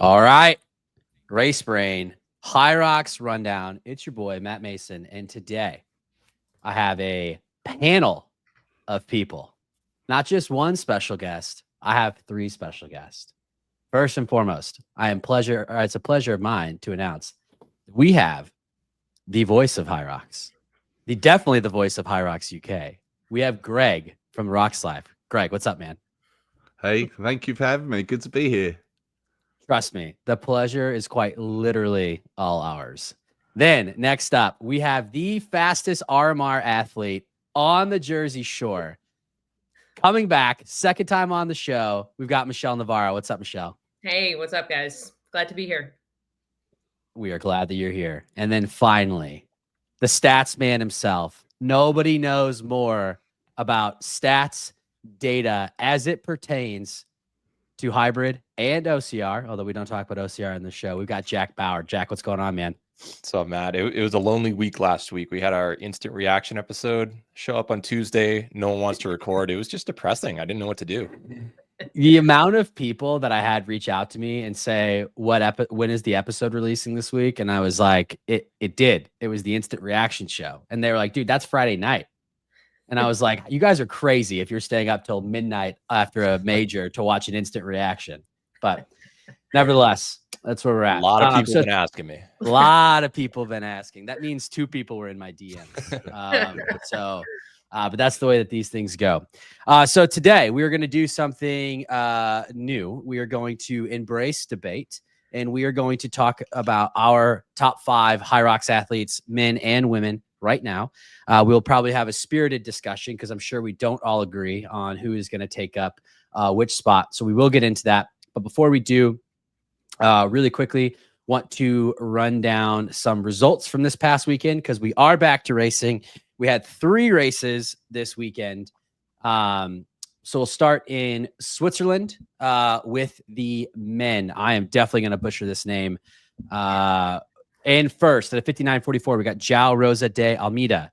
All right. Race Brain, Hyrox Rundown. It's your boy, Matt Mason. And today I have a panel of people, not just one special guest. I have three special guests. First and foremost, it's a pleasure of mine to announce we have the voice of Hyrox, definitely the voice of Hyrox UK. We have Greg from Rocks Life. Greg, what's up, man? Hey, thank you for having me. Good to be here. Trust me, the pleasure is quite literally all ours. Then, next up, we have the fastest RMR athlete on the Jersey Shore. Coming back, second time on the show, we've got Michelle Navarro. What's up, Michelle? Hey, what's up, guys? Glad to be here. We are glad that you're here. And then finally, the stats man himself. Nobody knows more about stats, data as it pertains to hybrid and OCR, although we don't talk about OCR in the show. We've got Jack Bauer. Jack, what's going on, man? What's up, Matt? It was a lonely week last week. We had our instant reaction episode show up on Tuesday. No one wants to record. It was just depressing. I didn't know what to do. The amount of people that I had reach out to me and say, when is the episode releasing this week? And I was like, it was the instant reaction show. And they were like, dude, that's Friday night. And I was like, you guys are crazy if you're staying up till midnight after a major to watch an instant reaction. But nevertheless, that's where we're at. A lot of people have been asking me. A lot of people have been asking. That means two people were in my DMs. But that's the way that these things go. So today we are going to do something new. We are going to embrace debate, and we are going to talk about our top 5 Hyrox athletes, men and women, right now. We'll probably have a spirited discussion because I'm sure we don't all agree on who is going to take up which spot. So we will get into that. But before we do, really quickly, want to run down some results from this past weekend because we are back to racing. We had 3 races this weekend. So we'll start in Switzerland with the men. I am definitely going to butcher this name. And first, at a 59.44, we got João Rosa de Almeida.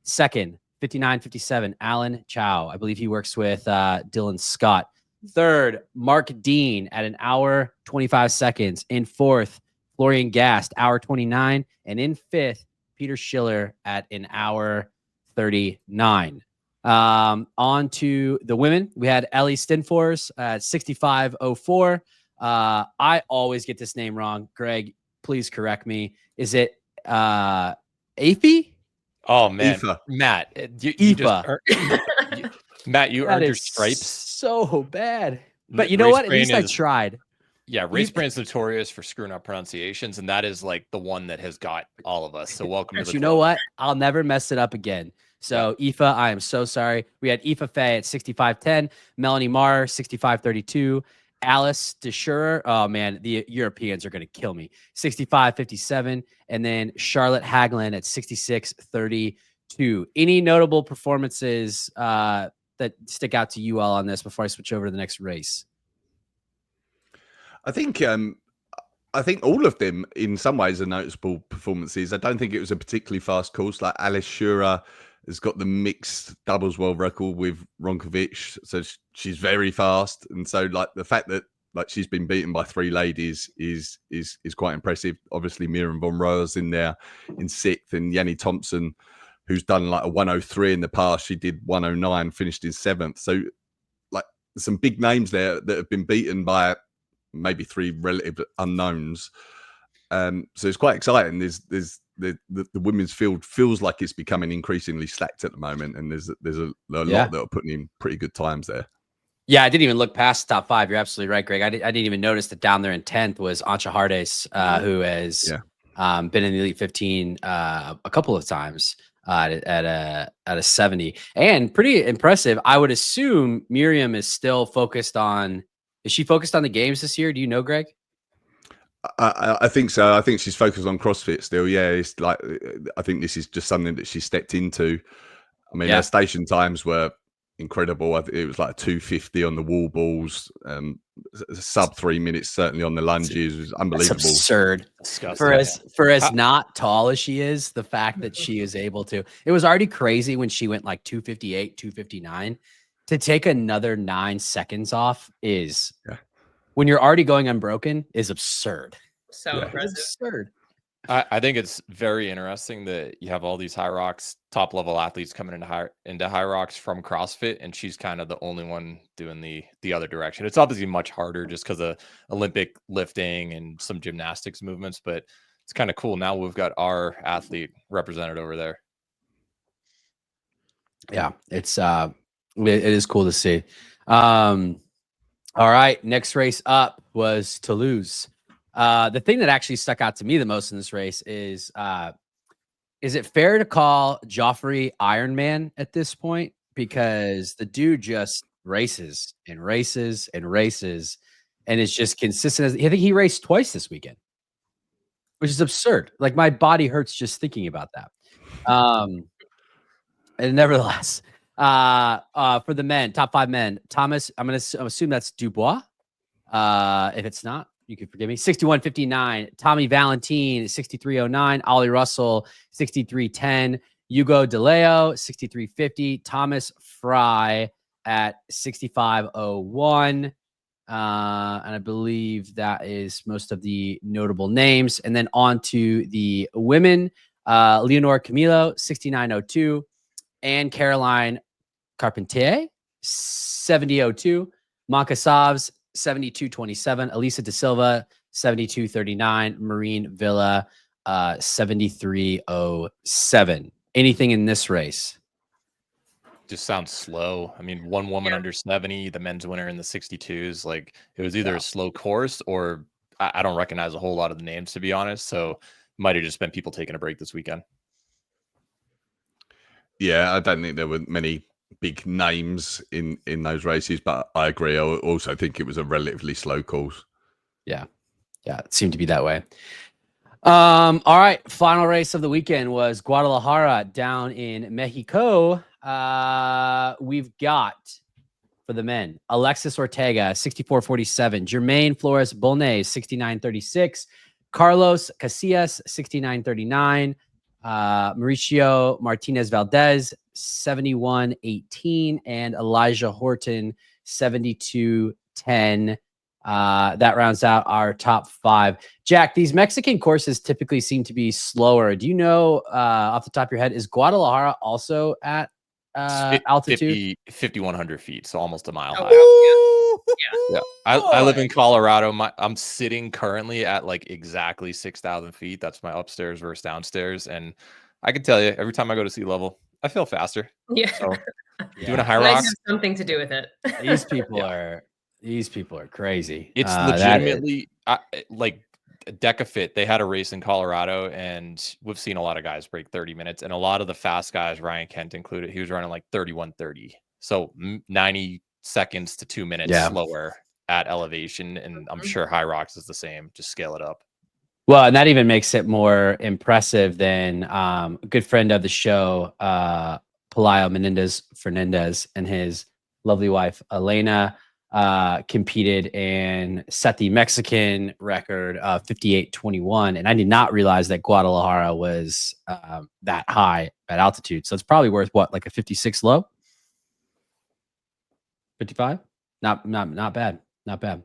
Second, 59.57, Alan Chow. I believe he works with Dylan Scott. Third, Mark Dean at 1 hour, 25 seconds. In fourth, Florian Gast, 1 hour, 29. And in fifth, Peter Schiller at 1 hour, 39. On to the women. We had Ellie Stinfors at 65.04. I always get this name wrong. Greg, please correct me. Is it Afi? Oh man, Aoife. Matt, Matt, you earned your stripes. So bad. But you know what? At least I tried. Yeah, Race Brand's notorious for screwing up pronunciations, and that is like the one that has got all of us. So welcome to the You know what? I'll never mess it up again. So Aoife, I am so sorry. We had Aoife Faye at 65.10, Melanie Marr 65.32, Alice DeSchurer. Oh man, the Europeans are going to kill me. 65.57, and then Charlotte Haglin at 66.32. Any notable performances that stick out to you all on this before I switch over to the next race? I think all of them in some ways are noticeable performances. I don't think it was a particularly fast course. Like Alice Schura has got the mixed doubles world record with Ronkovic, so she's very fast. And so like the fact that like she's been beaten by 3 ladies is quite impressive. Obviously Miriam von Rohr's in there in 6th, and Yanni Thompson, who's done like a 103 in the past, she did 109, finished in 7th. So like some big names there that have been beaten by maybe 3 relative unknowns. So it's quite exciting. There's the women's field feels like it's becoming increasingly stacked at the moment, and there's a lot that are putting in pretty good times there. Yeah, I didn't even look past the top 5. You're absolutely right, Greg. I didn't even notice that down there in 10th was Ancha Hardes, who has been in the Elite 15 a couple of times at a 70, and pretty impressive. I would assume Miriam is still focused on. Is she focused on the games this year? Do you know, Greg? I think so. I think she's focused on CrossFit still. Yeah, it's like I think this is just something that she stepped into. I mean, her station times were incredible. It was like 2:50 on the wall balls, sub 3 minutes certainly on the lunges. It was unbelievable. That's absurd. For as not tall as she is, the fact that she is able to. It was already crazy when she went like 2:58, 2:59. To take another 9 seconds off is when you're already going unbroken is absurd. So Yeah. impressive. It's absurd. I think it's very interesting that you have all these Hyrox top level athletes coming into Hyrox from CrossFit, and she's kind of the only one doing the other direction. It's obviously much harder just because of Olympic lifting and some gymnastics movements, but it's kind of cool. Now we've got our athlete represented over there. Yeah, it is cool to see. All right, next race up was Toulouse. The thing that actually stuck out to me the most in this race is it fair to call Joffrey Iron Man at this point? Because the dude just races and races and races, and it's just consistent. I think he raced twice this weekend, which is absurd. Like my body hurts just thinking about that. And nevertheless, for the men, top 5 men, Thomas, I'm assume that's Dubois. If it's not, you can forgive me. 61.59. Tommy Valentine, 63.09. Ollie Russell, 63.10. Hugo DeLeo, 63.50. Thomas Fry at 65.01. And I believe that is most of the notable names. And then on to the women, Leonore Camilo, 69.02. Anne Caroline Carpentier, 70.02. Monka Savs, 72.27. Elisa De Silva, 72.39. Marine Villa, 73.07. Anything in this race? Just sounds slow. I mean, one woman under 70, the men's winner in the 62s. Like it was either a slow course or I don't recognize a whole lot of the names, to be honest. So might have just been people taking a break this weekend. Yeah, I don't think there were many big names in those races, but I agree. I also think it was a relatively slow course. Yeah, it seemed to be that way. All right, final race of the weekend was Guadalajara down in Mexico. We've got for the men Alexis Ortega, 64.47. Jermaine Flores Bolnay, 69.36. Carlos Casillas, 69.39. Mauricio Martinez Valdez, 71.18. And Elijah Horton, 72.10. That rounds out our top 5. Jack, these Mexican courses typically seem to be slower. Do you know off the top of your head, is Guadalajara also at altitude? 5,100 feet, so almost a mile high. Wow. Yeah. I live in Colorado. I'm sitting currently at like exactly 6,000 feet. That's my upstairs versus downstairs. And I can tell you, every time I go to sea level, I feel faster. Yeah. So doing a Might Hyrox, have something to do with it. These people are crazy. it's legitimately like DecaFit. They had a race in Colorado, and we've seen a lot of guys break 30 minutes, and a lot of the fast guys, Ryan Kent included, he was running like 31:30, so 90 seconds to 2 minutes slower at elevation. And I'm sure Hyrox is the same. Just scale it up. Well, and that even makes it more impressive than a good friend of the show, Pelayo Menendez Fernandez, and his lovely wife Elena competed and set the Mexican record of 58:21. And I did not realize that Guadalajara was that high at altitude. So it's probably worth what, like a 56 low? 55? Not bad. Not bad.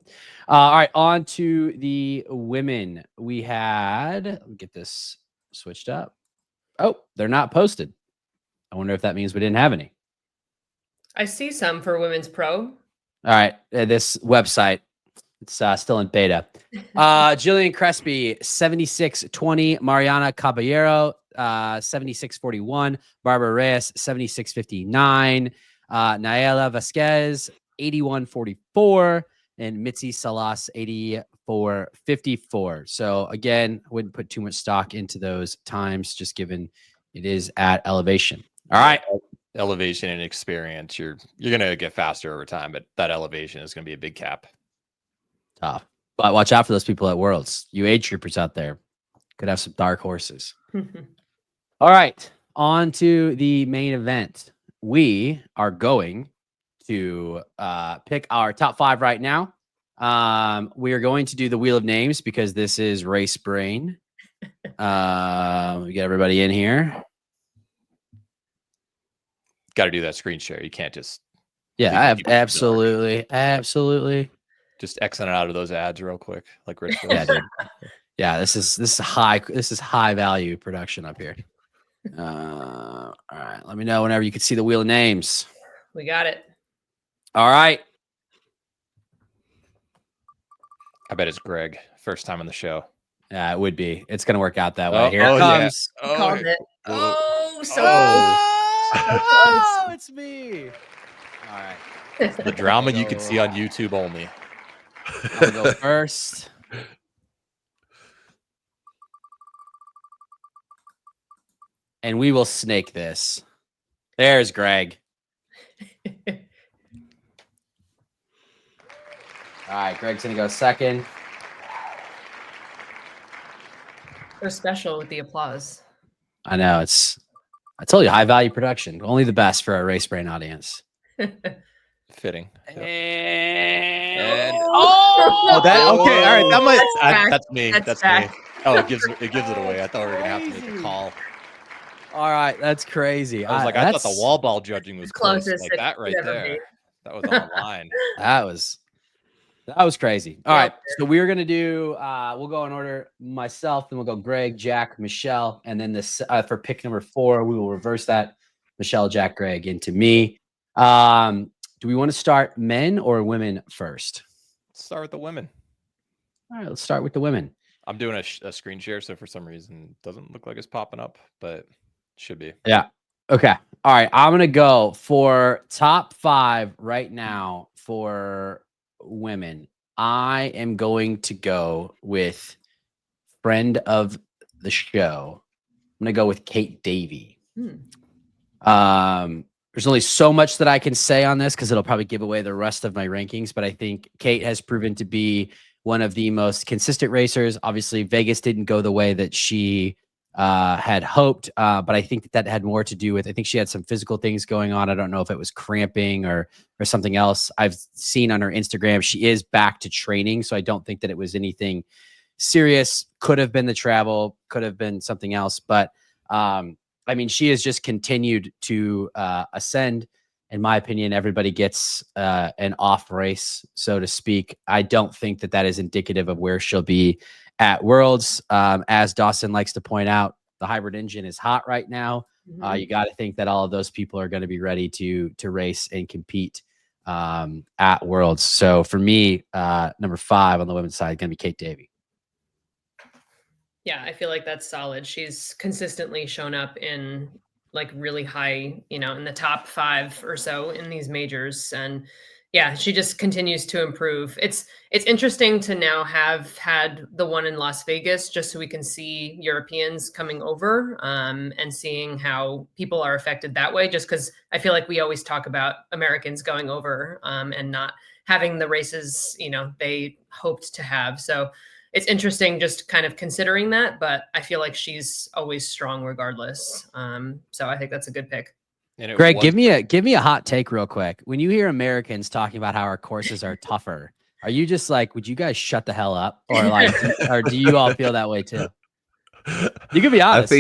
All right, on to the women. We had, let me get this switched up. Oh, they're not posted. I wonder if that means we didn't have any. I see some for Women's Pro. All right, this website, it's still in beta. Jillian Crespi, 76.20. Mariana Caballero, 76.41. Barbara Reyes, 76.59. Naela Vasquez, 81.44. And Mitzi Salas, 84.54. So again, I wouldn't put too much stock into those times, just given it is at elevation. All right. Elevation and experience, you're gonna get faster over time, but that elevation is gonna be a big cap. Tough. But watch out for those people at Worlds. You age troopers out there could have some dark horses. All right, on to the main event. We are going to pick our top 5 right now. We are going to do the Wheel of Names because this is Race Brain. We get everybody in here. Got to do that screen share. You can't just absolutely. Just Xing out of those ads real quick, like Rich Yeah, does. dude. Yeah, this is high value production up here. All right, let me know whenever you can see the wheel of names. We got it. All right. I bet it's Greg. First time on the show. Yeah, it would be. It's gonna work out that way. Here Oh, it yeah. comes. You called it. Oh. Oh, so Oh, it's me. All right. close. The drama you can see on YouTube only. I'm gonna go first. And we will snake this. There's Greg. All right, Greg's gonna go second. They're special with the applause. I know I told you, high value production. Only the best for our race brain audience. Fitting. Yep. And Oh, that okay. All right, that might. That's That's me. That's That's back. me. Oh, it gives it away. I thought we were gonna have to make a Crazy. call. all right, that's crazy. I was like, I thought the wall ball judging was close. Closest Like it that right could ever there. be. That was on the line. That was crazy. All Yeah. right, so we're gonna do. We'll go in order. Myself, then we'll go Greg, Jack, Michelle, and then this for pick number 4, we will reverse that. Michelle, Jack, Greg into me. Do we want to start men or women first? Let's start with the women. All right, let's start with the women. I'm doing a screen share, so for some reason it doesn't look like it's popping up, but it should be. Yeah. Okay. All right. I'm gonna go for top 5 right now for women. I am going to go with friend of the show. I'm gonna go with Kate Davey. There's only so much that I can say on this because it'll probably give away the rest of my rankings, but I think Kate has proven to be one of the most consistent racers. Obviously, Vegas didn't go the way that she had hoped, but I think that had more to do with, I think she had some physical things going on. I don't know if it was cramping or something else. I've seen on her Instagram, she is back to training, so I don't think that it was anything serious. Could have been the travel, could have been something else, but I mean, she has just continued to ascend. In my opinion, everybody gets an off race, so to speak. I don't think that that is indicative of where she'll be at Worlds. As Dawson likes to point out, the hybrid engine is hot right now. You got to think that all of those people are going to be ready to race and compete at Worlds. So for me, number 5 on the women's side, going to be Kate Davey. Yeah, I feel like that's solid. She's consistently shown up in like really high, in the top 5 or so in these majors. And yeah, she just continues to improve. It's interesting to now have had the one in Las Vegas just so we can see Europeans coming over and seeing how people are affected that way, just because I feel like we always talk about Americans going over and not having the races, they hoped to have. So it's interesting just kind of considering that, but I feel like she's always strong regardless. So I think that's a good pick. Greg, give me a hot take real quick. When you hear Americans talking about how our courses are tougher, are you just like, would you guys shut the hell up? Or like, or do you all feel that way too? You can be honest.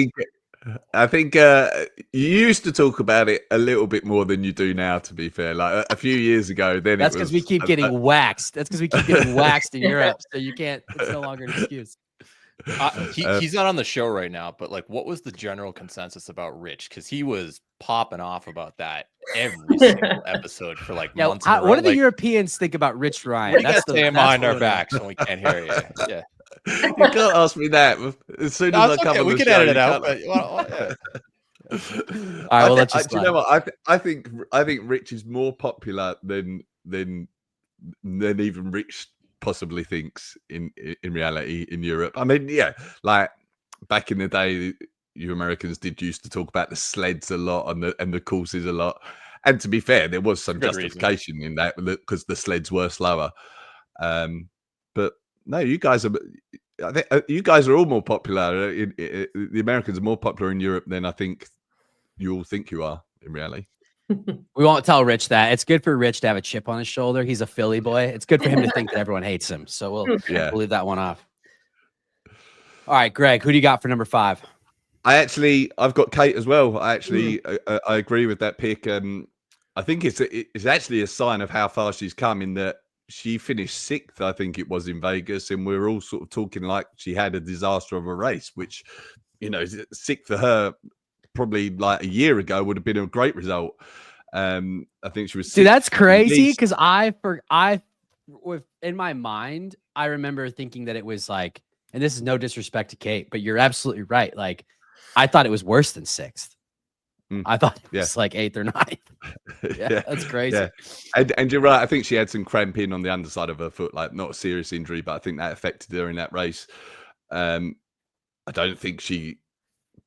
I think you used to talk about it a little bit more than you do now, to be fair. Like a few years ago, then that's because we keep getting waxed. That's because we keep getting waxed in Europe. So you can't, it's no longer an excuse. He's not on the show right now, but like, what was the general consensus about Rich? Because he was popping off about that every single episode for like months. What do the Europeans think about Rich Ryan? That's staying behind our backs when we can't hear you. Yeah. You can't ask me that. As soon as I come on we the can show, edit it out. But, All right, well, let's just. Do you know what? I think Rich is more popular than even Rich possibly thinks in reality in Europe. I mean, yeah, like back in the day, you Americans did used to talk about the sleds a lot and the courses a lot. And to be fair, there was some justification in that because the sleds were slower. But no, you guys are. I think you guys are all more popular. The Americans are more popular in Europe than I think you all think you are in reality. We won't tell Rich that. It's good for Rich to have a chip on his shoulder. He's a Philly boy. It's good for him to think that everyone hates him. So we'll leave that one off. All right, Greg, who do you got for number 5? I've got Kate as well. I agree with that pick. I think it's actually a sign of how far she's come in that she finished 6th, I think it was, in Vegas, and we were all sort of talking like she had a disaster of a race, which, 6th for her probably like a year ago would have been a great result. I think she was. Dude, that's crazy because in my mind, I remember thinking that it was like, and this is no disrespect to Kate, but you're absolutely right. Like, I thought it was worse than 6th. I thought it was like 8th or 9th. Yeah, that's crazy. Yeah. And you're right. I think she had some cramping on the underside of her foot, like not a serious injury, but I think that affected her in that race. I don't think she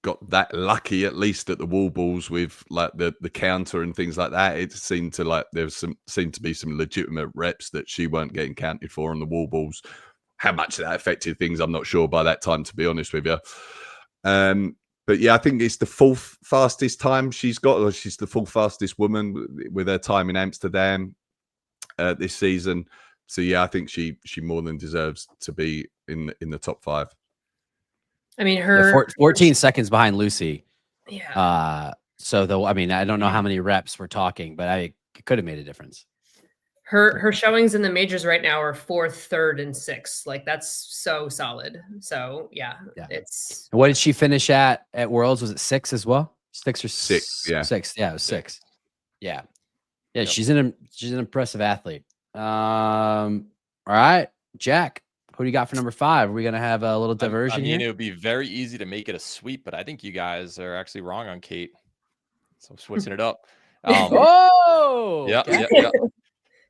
got that lucky, at least at the wall balls, with like the counter and things like that. It seemed to be some legitimate reps that she weren't getting counted for on the wall balls. How much that affected things, I'm not sure by that time, to be honest with you. But yeah, I think it's the 4th fastest time she's got, or she's the 4th fastest woman with her time in Amsterdam this season. So yeah, I think she more than deserves to be in the top 5. I mean, her 14 seconds behind Lucy. Yeah. So though, I mean, I don't know how many reps we're talking, but it could have made a difference. Her showings in the majors right now are 4th, 3rd, and 6th. Like, that's so solid. So yeah. It's. What did she finish at Worlds? Was it 6 as well? 6 or 6? Yeah, 6. Yeah, it was 6. Yeah. Yep. She's an impressive athlete. All right, Jack, who do you got for number 5? Are we gonna have a little diversion here? It would be very easy to make it a sweep, but I think you guys are actually wrong on Kate. So switching it up. Oh, yeah.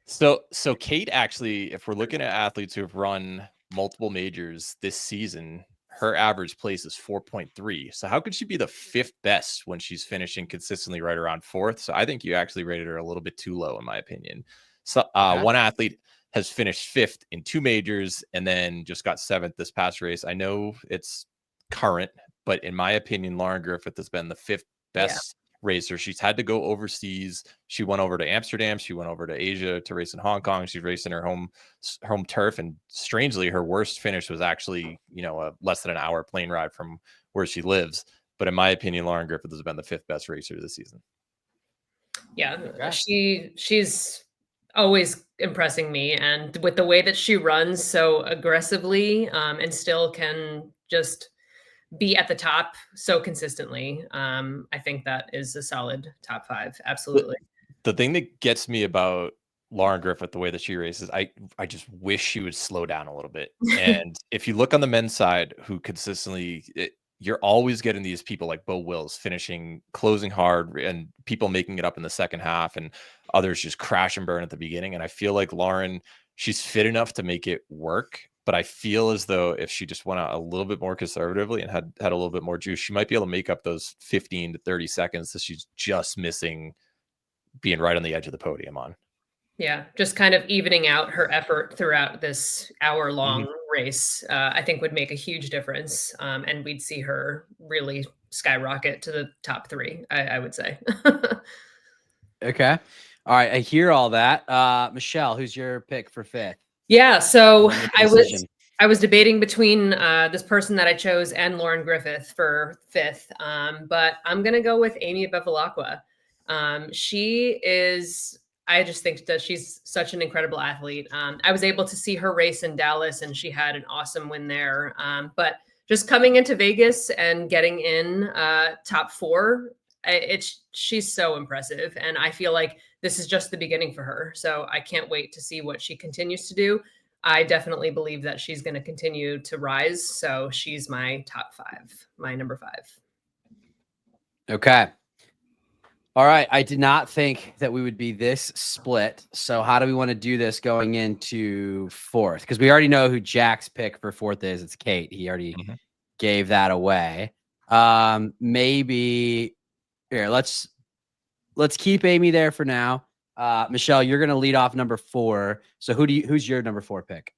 So Kate, actually, if we're looking at athletes who have run multiple majors this season, her average place is 4.3. So how could she be the 5th best when she's finishing consistently right around 4th? So I think you actually rated her a little bit too low, in my opinion. So one athlete has finished 5th in 2 majors and then just got 7th this past race. I know it's current, but in my opinion, Lauren Griffith has been the 5th best racer. She's had to go overseas. She went over to Amsterdam. She went over to Asia to race in Hong Kong. She's racing her home turf. And strangely, her worst finish was actually, a less than an hour plane ride from where she lives. But in my opinion, Lauren Griffith has been the 5th best racer this season. Yeah, she's always impressing me, and with the way that she runs so aggressively, and still can just be at the top so consistently. I think that is a solid top 5. Absolutely. The thing that gets me about Lauren Griffith, the way that she races, I just wish she would slow down a little bit. And if you look on the men's side, who consistently, you're always getting these people like Bo Wills closing hard, and people making it up in the second half, and others just crash and burn at the beginning. And I feel like Lauren, she's fit enough to make it work. But I feel as though if she just went out a little bit more conservatively and had a little bit more juice, she might be able to make up those 15 to 30 seconds that she's just missing being right on the edge of the podium on. Yeah, just kind of evening out her effort throughout this hour-long race, I think would make a huge difference. And we'd see her really skyrocket to the top 3, I would say. Okay. All right. I hear all that. Michelle, who's your pick for 5th? Yeah, so I was debating between this person that I chose and Lauren Griffith for 5th, but I'm gonna go with Amy Bevilacqua. I just think that she's such an incredible athlete. I was able to see her race in Dallas, and she had an awesome win there. But just coming into Vegas and getting in top 4, she's so impressive, and I feel like this is just the beginning for her. So I can't wait to see what she continues to do. I definitely believe that she's going to continue to rise. So she's my top 5, my number 5. Okay. All right. I did not think that we would be this split. So how do we want to do this going into 4th? Because we already know who Jack's pick for 4th is. It's Kate. He already gave that away. Maybe here, let's keep Amy there for now. Michelle, you're going to lead off number 4. So who's your number 4 pick?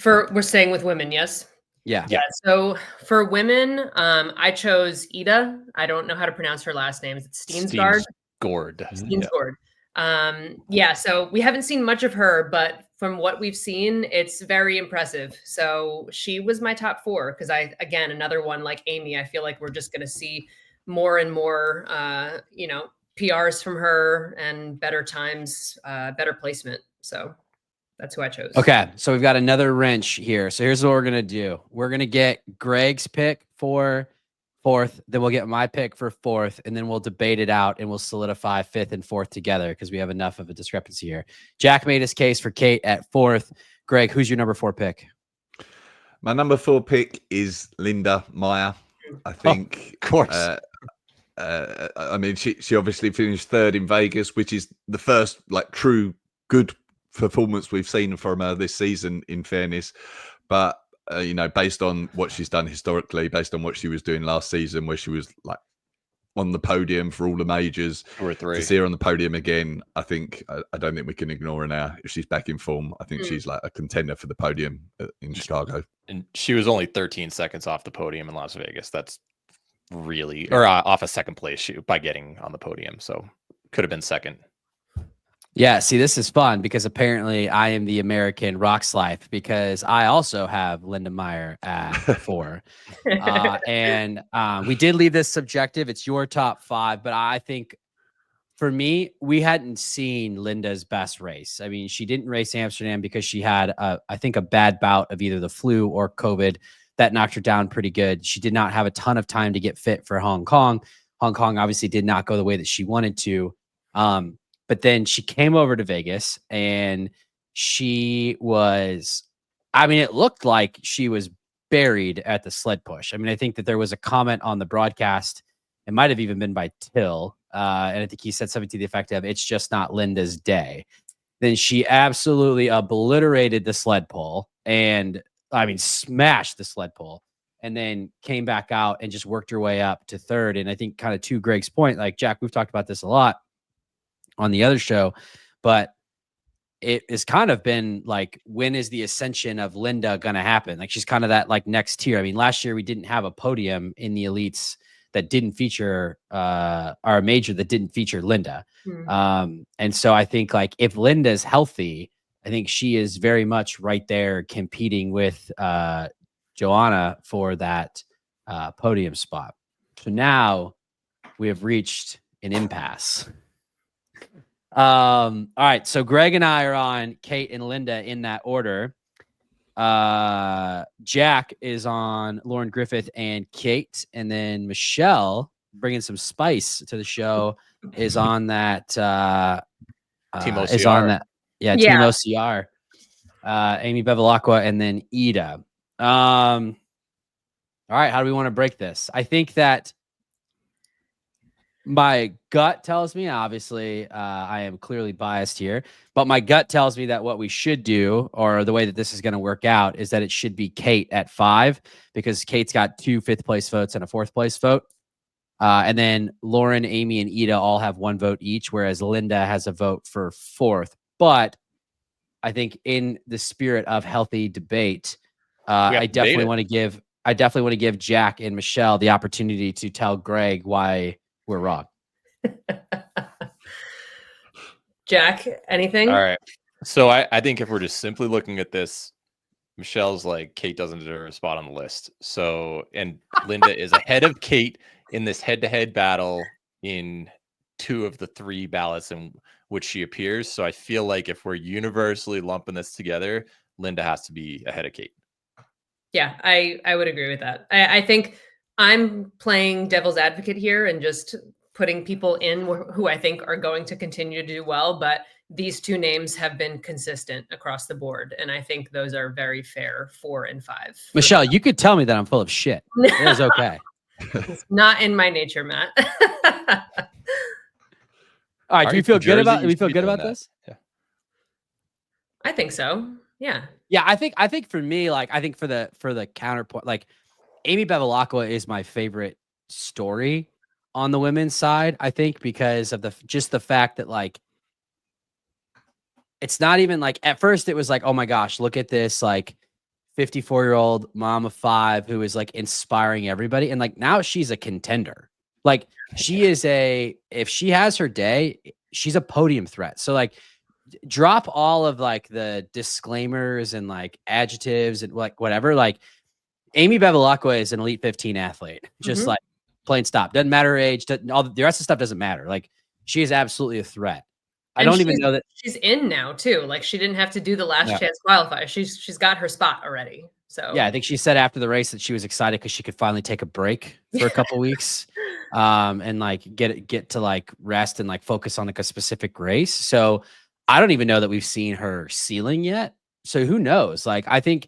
We're staying with women. Yes. Yeah. So for women, I chose Ida. I don't know how to pronounce her last name. It's Steensgaard. Steensgaard. So we haven't seen much of her, but from what we've seen, it's very impressive. So she was my top 4 because again, another one like Amy, I feel like we're just going to see more and more, PRs from her and better times, better placement. So That's who I chose. Okay, so we've got another wrench here. So here's what we're gonna do. We're gonna get Greg's pick for 4th, then we'll get my pick for 4th, and then we'll debate it out and we'll solidify 5th and 4th together because we have enough of a discrepancy here. Jack made his case for Kate at 4th. Greg, who's your number 4 pick? My number 4 pick is Linda Meyer. I think, of course. I mean, she obviously finished 3rd in Vegas, which is the first like true good performance we've seen from her this season, in fairness. But you know, based on what she's done historically, based on what she was doing last season, where she was like on the podium for all the majors, 2 or 3, to see her on the podium again, I think I don't think we can ignore her now. If she's back in form, I think she's like a contender for the podium in Chicago. And she was only 13 seconds off the podium in Las Vegas. That's really, or off a 2nd place shoot by getting on the podium. So could have been 2nd. Yeah, see, this is fun because apparently I am the American Rock's Life because I also have Linda Meyer at 4. And we did leave this subjective. It's your top 5, but I think for me, we hadn't seen Linda's best race. I mean, she didn't race Amsterdam because she had, I think, a bad bout of either the flu or COVID that knocked her down pretty good. She did not have a ton of time to get fit for Hong Kong. Hong Kong obviously did not go the way that she wanted to. But then she came over to Vegas and she was, I mean, it looked like she was buried at the sled push. I mean, I think that there was a comment on the broadcast. It might have even been by Till. And I think he said something to the effect of, it's just not Linda's day. Then she absolutely obliterated the sled pull and, I mean, smashed the sled pull and then came back out and just worked her way up to 3rd. And I think kind of to Greg's point, like Jack, we've talked about this a lot on the other show, but it has kind of been like, when is the ascension of Linda going to happen? Like she's kind of that like next tier. I mean, last year we didn't have a podium in the elites that didn't feature our major that didn't feature Linda. And so I think like if Linda's healthy, I think she is very much right there competing with Joanna for that podium spot. So now we have reached an impasse. All right, so Greg and I are on Kate and Linda in that order. Jack is on Lauren Griffith and Kate, and then Michelle, bringing some spice to the show, is on that Team OCR. Is on that, Team OCR. Amy Bevilacqua and then Ida. All right, how do we want to break this? I think that my gut tells me, obviously, I am clearly biased here, but my gut tells me that what we should do, or the way that this is going to work out, is that it should be Kate at 5, because Kate's got 2 5th place votes and a 4th place vote. And then Lauren, Amy, and Ida all have 1 vote each, whereas Linda has a vote for 4th. But I think in the spirit of healthy debate, I definitely want to give Jack and Michelle the opportunity to tell Greg why we're wrong. Jack, anything? All right. So I think if we're just simply looking at this, Michelle's like, Kate doesn't deserve a spot on the list. So, and Linda is ahead of Kate in this head-to-head battle in 2 of the 3 ballots in which she appears. So I feel like if we're universally lumping this together, Linda has to be ahead of Kate. Yeah, I would agree with that. I think I'm playing devil's advocate here and just putting people in who I think are going to continue to do well, but these 2 names have been consistent across the board, and I think those are very fair, 4 and 5. Michelle, you could tell me that I'm full of shit. It is okay. It's not in my nature, Matt. All right, do we feel good about this? Yeah. I think so. Yeah. Yeah, I think for me, like, I think for the counterpoint, like, Amy Bevilacqua is my favorite story on the women's side, I think, because of the fact that, like, it's not even like, at first it was like, oh my gosh, look at this, like, 54-year-old mom of 5 who is like inspiring everybody. And like, now she's a contender. Like, she is if she has her day, she's a podium threat. So like, drop all of like the disclaimers and like adjectives and like whatever. Like, Amy Bevilacqua is an Elite 15 athlete, just like plain stop. Doesn't matter her age. All the rest of the stuff doesn't matter. Like, she is absolutely a threat. I don't even know that she's in now too. Like she didn't have to do the last chance qualify. She's got her spot already. So yeah, I think she said after the race that she was excited because she could finally take a break for a couple weeks, and like get to like rest and like focus on like a specific race. So I don't even know that we've seen her ceiling yet. So who knows? Like I think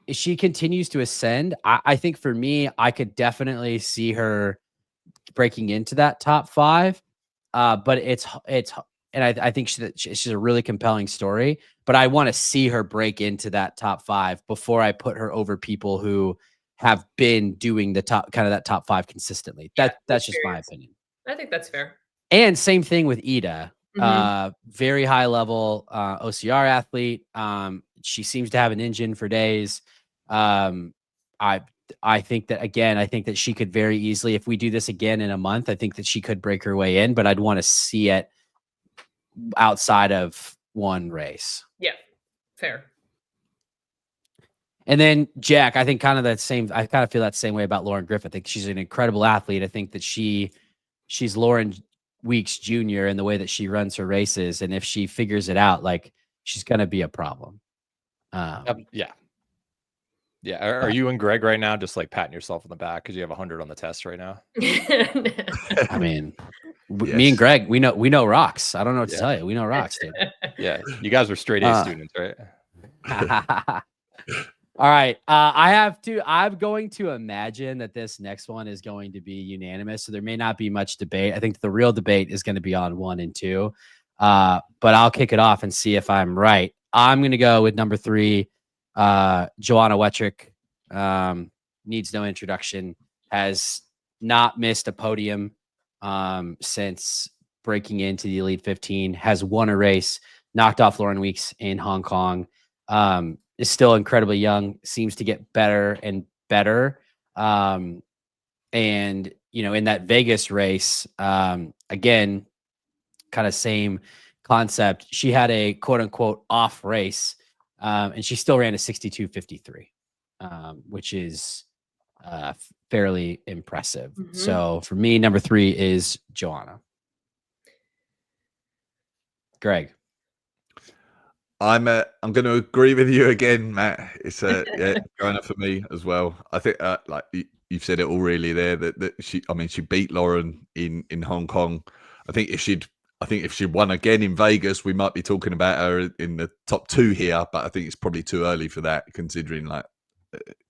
if she continues to ascend, I think for me, I could definitely see her breaking into that top 5. But it's and I think she's a really compelling story, but I want to see her break into that top 5 before I put her over people who have been doing the that top 5 consistently. That's just my opinion. I think that's fair. And same thing with Ida. Very high level OCR athlete. She seems to have an engine for days. I think that again, I think that she could very easily, if we do this again in a month, I think that she could break her way in, but I'd want to see it outside of one race. Yeah, fair. And then Jack, I think kind of that same, I kind of feel that same way about Lauren Griffith. I think she's an incredible athlete. I think that she's Lauren Weeks Jr. in the way that she runs her races. And if she figures it out, like she's going to be a problem. Yeah. Are you and Greg right now just like patting yourself on the back because you have 100 on the test right now? I mean, me and Greg, we know rocks. I don't know what to tell you. We know rocks, dude. Yeah, you guys were straight A students, right? All right. I'm going to imagine that this next one is going to be unanimous. So there may not be much debate. I think the real debate is going to be on 1 and 2. But I'll kick it off and see if I'm right. I'm going to go with number 3. Joanna Wetrick, needs no introduction, has not missed a podium since breaking into the Elite 15, has won a race, knocked off Lauren Weeks in Hong Kong, is still incredibly young, seems to get better and better. And, in that Vegas race, again, kind of same concept. She had a quote unquote off race. And she still ran a 62.53, which is fairly impressive. So for me, number 3 is Joanna. Greg. I'm going to agree with you again, Matt. It's Joanna for me as well. I think like you've said it all really there that she beat Lauren in Hong Kong. I think if she won again in Vegas, we might be talking about her in the top 2 here. But I think it's probably too early for that, considering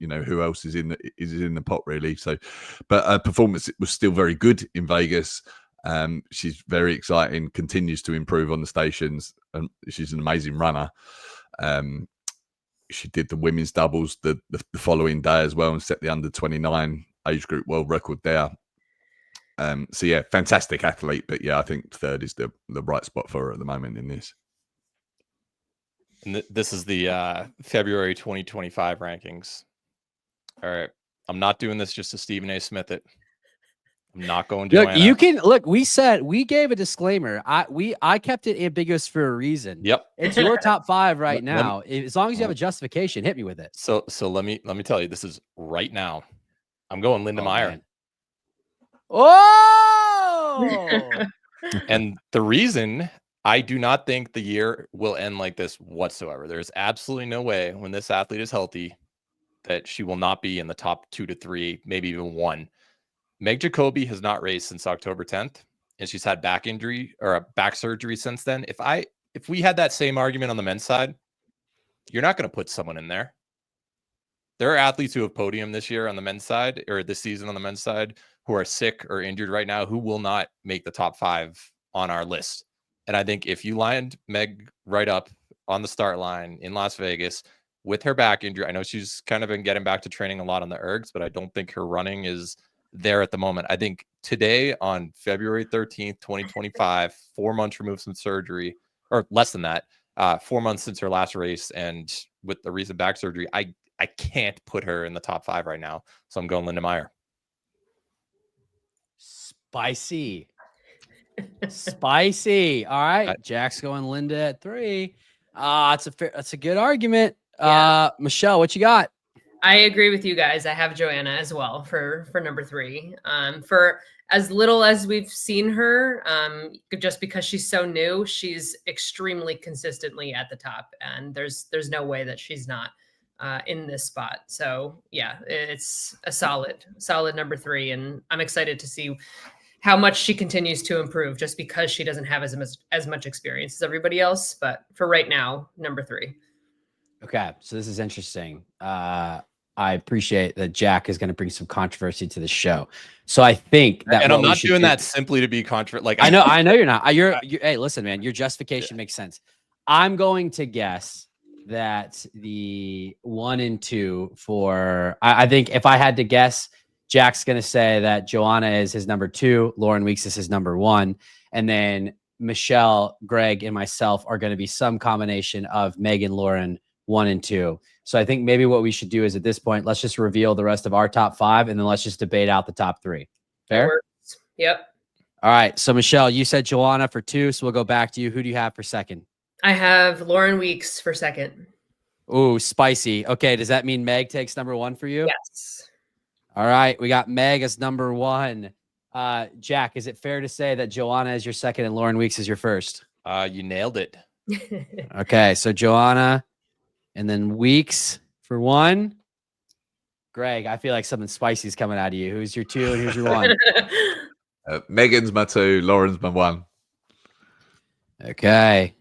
who else is in the pot really. So, but her performance was still very good in Vegas. She's very exciting. Continues to improve on the stations, and she's an amazing runner. She did the women's doubles the following day as well, and set the under 29 age group world record there. So yeah, fantastic athlete, but yeah, I think 3rd is the right spot for her at the moment in this. And this is the February 2025 rankings. All right, I'm not doing this just to Stephen A. Smith it. I'm not going to. You can look. We gave a disclaimer. I kept it ambiguous for a reason. Yep, it's your top 5 right now. As long as you have a justification, hit me with it. So let me tell you, this is right now. I'm going Linda Meyer. Man. Oh, and the reason I do not think the year will end like this whatsoever. There's absolutely no way when this athlete is healthy that she will not be in the top 2 to 3, maybe even 1. Meg Jacoby has not raced since October 10th, and she's had back injury or a back surgery since then. If we had that same argument on the men's side, you're not going to put someone in there. There are athletes who have podium this year on the men's side, or this season on the men's side, who are sick or injured right now, who will not make the top 5 on our list. And I think if you lined Meg right up on the start line in Las Vegas with her back injury, I know she's kind of been getting back to training a lot on the ergs, but I don't think her running is there at the moment. I think today on February 13th, 2025, 4 months removed from surgery, or less than that, 4 months since her last race, and with the recent back surgery, I can't put her in the top 5 right now. So I'm going Linda Meyer. Spicy. All right. Jack's going Linda at 3. That's a good argument. Yeah. Michelle, what you got? I agree with you guys. I have Joanna as well for number 3. For as little as we've seen her, just because she's so new, she's extremely consistently at the top, and there's no way that she's not in this spot. So yeah, it's a solid number 3, and I'm excited to see how much she continues to improve, just because she doesn't have as much experience as everybody else. But for right now, number 3. Okay, so this is interesting. I appreciate that Jack is going to bring some controversy to the show. So I think that, and I'm not doing that simply to be controversial. Like I know you're not. You're hey, listen, man, your justification makes sense. I'm going to guess that the 1 and 2 for I think if I had to guess, Jack's going to say that Joanna is his number 2, Lauren Weeks is his number 1, and then Michelle, Greg, and myself are going to be some combination of Megan, Lauren, 1 and 2. So I think maybe what we should do is at this point, let's just reveal the rest of our top 5, and then let's just debate out the top 3. Fair? Yep. All right. So Michelle, you said Joanna for 2, so we'll go back to you. Who do you have for second? I have Lauren Weeks for second. Ooh, spicy. Okay. Does that mean Meg takes number 1 for you? Yes. All right. We got Meg as number 1. Jack, is it fair to say that Joanna is your second and Lauren Weeks is your first? You nailed it. Okay. So Joanna and then Weeks for 1. Greg, I feel like something spicy is coming out of you. Who's your 2 and who's your 1? Megan's my 2, Lauren's my 1. Okay.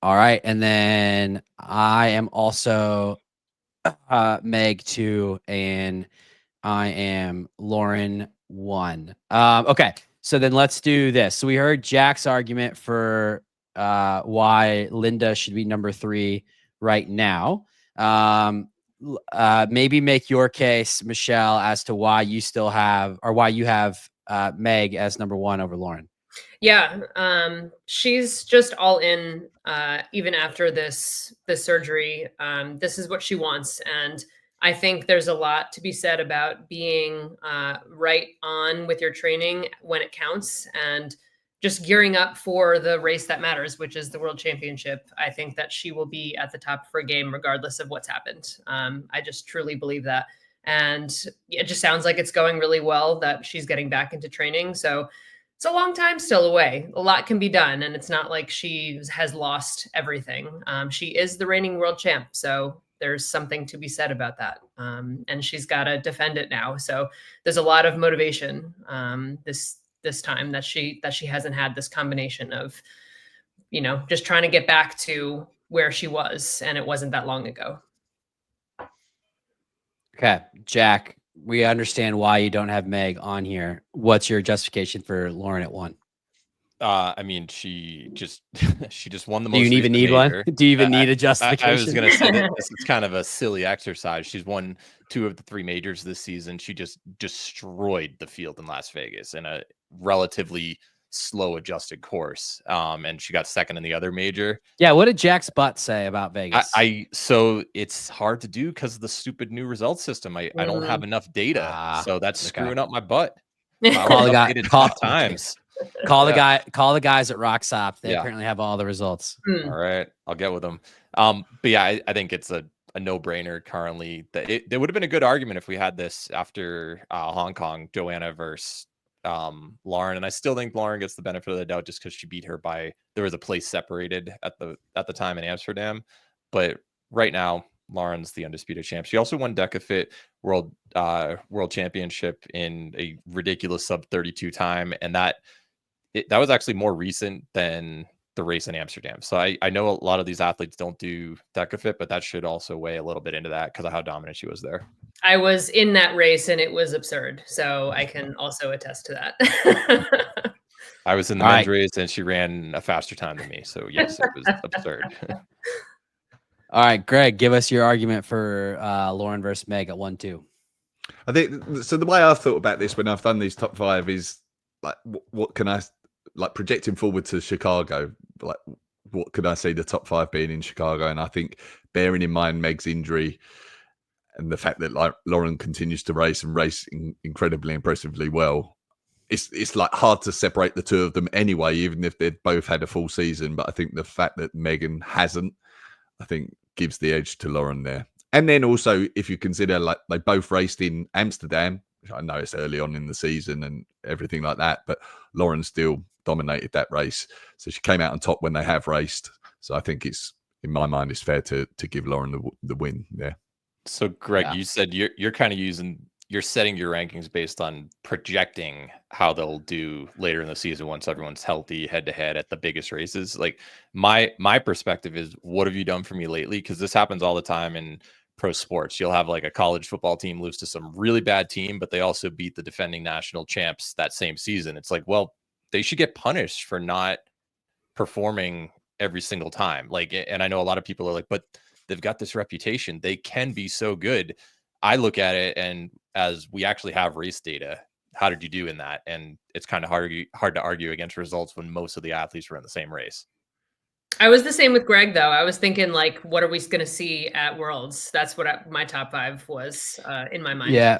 All right. And then I am also Meg 2 and I am Lauren 1. Okay. So then let's do this. So we heard Jack's argument for why Linda should be number 3 right now. Maybe make your case, Michelle, as to why you still have or why you have Meg as number 1 over Lauren. Yeah, she's just all in. Even after this surgery, this is what she wants, and I think there's a lot to be said about being right on with your training when it counts, and just gearing up for the race that matters, which is the World Championship. I think that she will be at the top of her game regardless of what's happened. I just truly believe that, and it just sounds like it's going really well that she's getting back into training. So it's a long time still away. A lot can be done, and it's not like she has lost everything. She is the reigning world champ, so there's something to be said about that. And she's got to defend it now. So there's a lot of motivation this time that she hasn't had this combination of, just trying to get back to where she was, and it wasn't that long ago. Okay, Jack, we understand why you don't have Meg on here. What's your justification for Lauren at 1? I mean, she just won the most. Do you even need one? Do you even need a justification? I was going to say that this is kind of a silly exercise. She's won 2 of the 3 majors this season. She just destroyed the field in Las Vegas in a relatively slow adjusted course. And she got second in the other major. Yeah. What did Jack's butt say about Vegas? So it's hard to do because of the stupid new result system. I don't have enough data. So that's screwing up my butt. Call the guy. Times. Call the guys at Rocksop. They apparently have all the results. All right, I'll get with them. But yeah, I think it's a no-brainer currently. That there would have been a good argument if we had this after Hong Kong, Joanna versus Lauren, and I still think Lauren gets the benefit of the doubt just because she beat her by there was a place separated at the time in Amsterdam. But right now, Lauren's the undisputed champ. She also won Decafit World Championship in a ridiculous sub 32 time, and that was actually more recent than the race in Amsterdam. So I know a lot of these athletes don't do Decafit, but that should also weigh a little bit into that because of how dominant she was there. I was in that race and it was absurd. So I can also attest to that. I was in the men's race and she ran a faster time than me. So yes, it was absurd. All right, Greg, give us your argument for Lauren versus Meg at 1-2. I think so. The way I've thought about this when I've done these top 5 is like, what can I like projecting forward to Chicago? Like, what could I see the top 5 being in Chicago? And I think bearing in mind Meg's injury and the fact that like Lauren continues to race incredibly impressively well, it's like hard to separate the two of them anyway, even if they'd both had a full season. But I think the fact that Megan hasn't, I think gives the edge to Lauren there. And then also, if you consider like they both raced in Amsterdam, which I know it's early on in the season and everything like that, but Lauren still dominated that race. So she came out on top when they have raced. So I think it's, in my mind, it's fair to give Lauren the win there. So Greg, you said you're kind of you're setting your rankings based on projecting how they'll do later in the season once everyone's healthy, head to head at the biggest races. Like my perspective is, what have you done for me lately? Because this happens all the time in pro sports. You'll have like a college football team lose to some really bad team, but they also beat the defending national champs that same season. It's like, well, they should get punished for not performing every single time. Like, and I know a lot of people are like, but they've got this reputation. They can be so good. I look at it, and as we actually have race data, how did you do in that? And it's kind of hard to argue against results when most of the athletes were in the same race. I was the same with Greg, though. I was thinking, like, what are we going to see at Worlds? That's what my top 5 was in my mind. Yeah.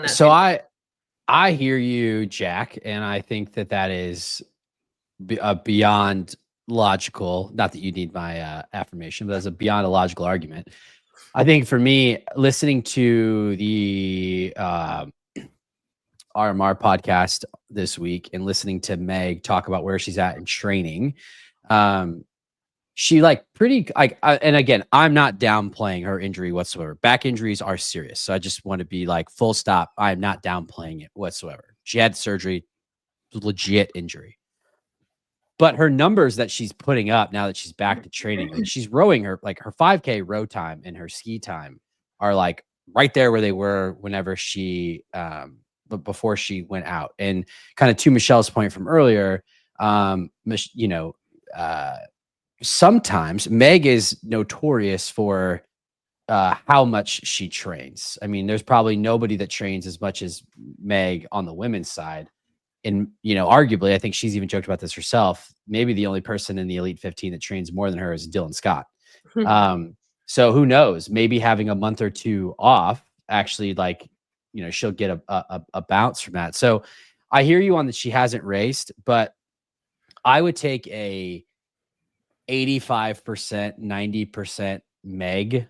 So I hear you, Jack, and I think that is beyond logical. Not that you need my affirmation, but as a beyond a logical argument. I think for me, listening to the RMR podcast this week and listening to Meg talk about where she's at in training, she like pretty like, and again, I'm not downplaying her injury whatsoever. Back injuries are serious. So I just want to be like full stop. I'm not downplaying it whatsoever. She had surgery, legit injury. But her numbers that she's putting up now that she's back to training, like she's rowing her 5K row time and her ski time are like right there where they were whenever she, but before she went out. And kind of to Michelle's point from earlier, sometimes Meg is notorious for how much she trains. I mean, there's probably nobody that trains as much as Meg on the women's side. And, arguably, I think she's even joked about this herself. Maybe the only person in the Elite 15 that trains more than her is Dylan Scott. So who knows? Maybe having a month or two off actually, she'll get a bounce from that. So I hear you on that she hasn't raced, but I would take a 85%, 90% Meg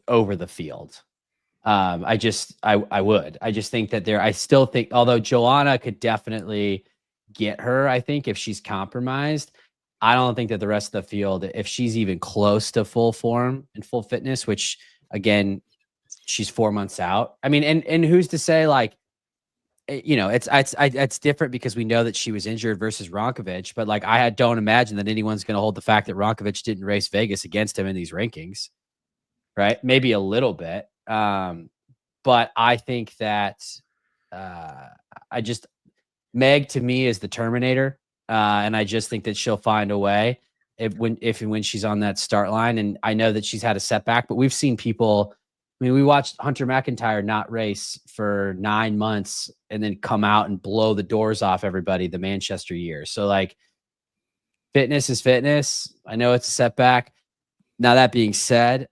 over the field. I would. I just think that I still think, although Joanna could definitely get her, I think if she's compromised, I don't think that the rest of the field, if she's even close to full form and full fitness, which again, she's 4 months out. I mean, and who's to say it's different because we know that she was injured versus Ronkovich, but I don't imagine that anyone's going to hold the fact that Ronkovich didn't race Vegas against him in these rankings, right? Maybe a little bit. But I think that Meg to me is the Terminator. And I just think that she'll find a way if and when she's on that start line. And I know that she's had a setback, but we've seen people. I mean, we watched Hunter McIntyre not race for 9 months and then come out and blow the doors off everybody the Manchester year. So fitness is fitness. I know it's a setback. Now that being said,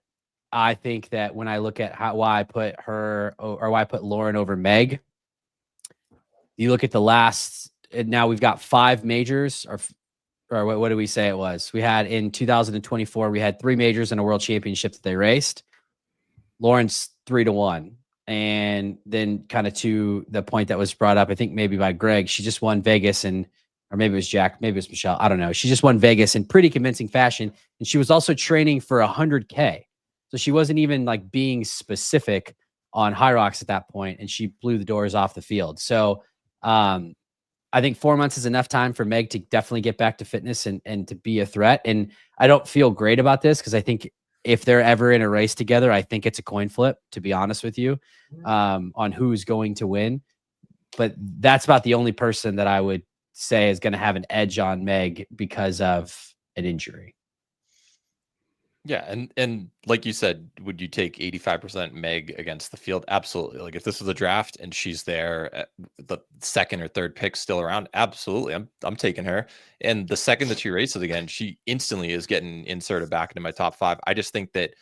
I think that when I look at why I put her or why I put Lauren over Meg, you look at the last, and now we've got 5 majors or what did we say it was? We had in 2024, we had 3 majors and a world championship that they raced. Lauren's 3-1. And then kind of to the point that was brought up, I think maybe by Greg, she just won Vegas or maybe it was Jack, maybe it was Michelle. I don't know. She just won Vegas in pretty convincing fashion. And she was also training for 100K. So she wasn't even being specific on Hyrox at that point, and she blew the doors off the field. So I think 4 months is enough time for Meg to definitely get back to fitness and to be a threat. And I don't feel great about this because I think if they're ever in a race together, I think it's a coin flip, to be honest with you, on who's going to win. But that's about the only person that I would say is going to have an edge on Meg because of an injury. Yeah, and like you said, would you take 85% Meg against the field? Absolutely. Like if this was a draft and she's there at the second or third pick still around, absolutely. I'm taking her. And the second that she races again, she instantly is getting inserted back into my top 5. I just think that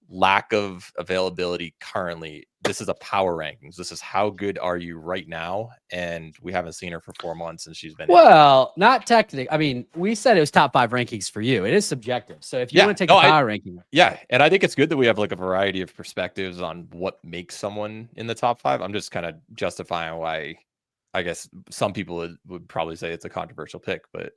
lack of availability currently. This is a power rankings. This is how good are you right now, and we haven't seen her for 4 months, and she's been well, not technically. I mean, we said it was top 5 rankings for you. It is subjective. So if you want to take the power ranking, and I think it's good that we have like a variety of perspectives on what makes someone in the top 5. I'm just kind of justifying why. I guess some people would probably say it's a controversial pick, but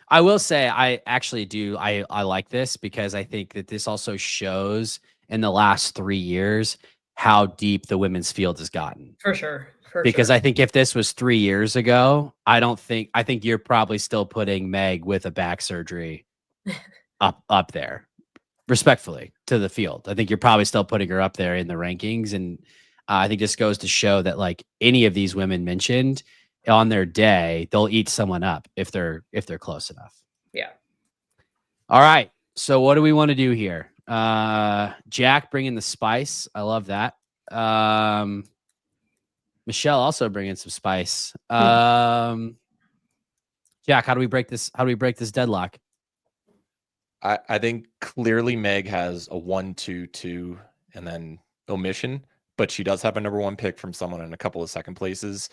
I will say I actually do. I like this because I think that this also shows in the last 3 years how deep the women's field has gotten. For sure. Because I think if this was 3 years ago, I think you're probably still putting Meg with a back surgery up there, respectfully to the field. I think you're probably still putting her up there in the rankings. And I think this goes to show that like any of these women mentioned on their day, they'll eat someone up if they're close enough. Yeah. All right. So what do we want to do here? Jack bringing the spice. I love that. Michelle also bringing some spice. Jack, how do we break this? How do we break this deadlock? I think clearly Meg has a 1-2-2 and then omission, but she does have a number 1 pick from someone in a couple of second places.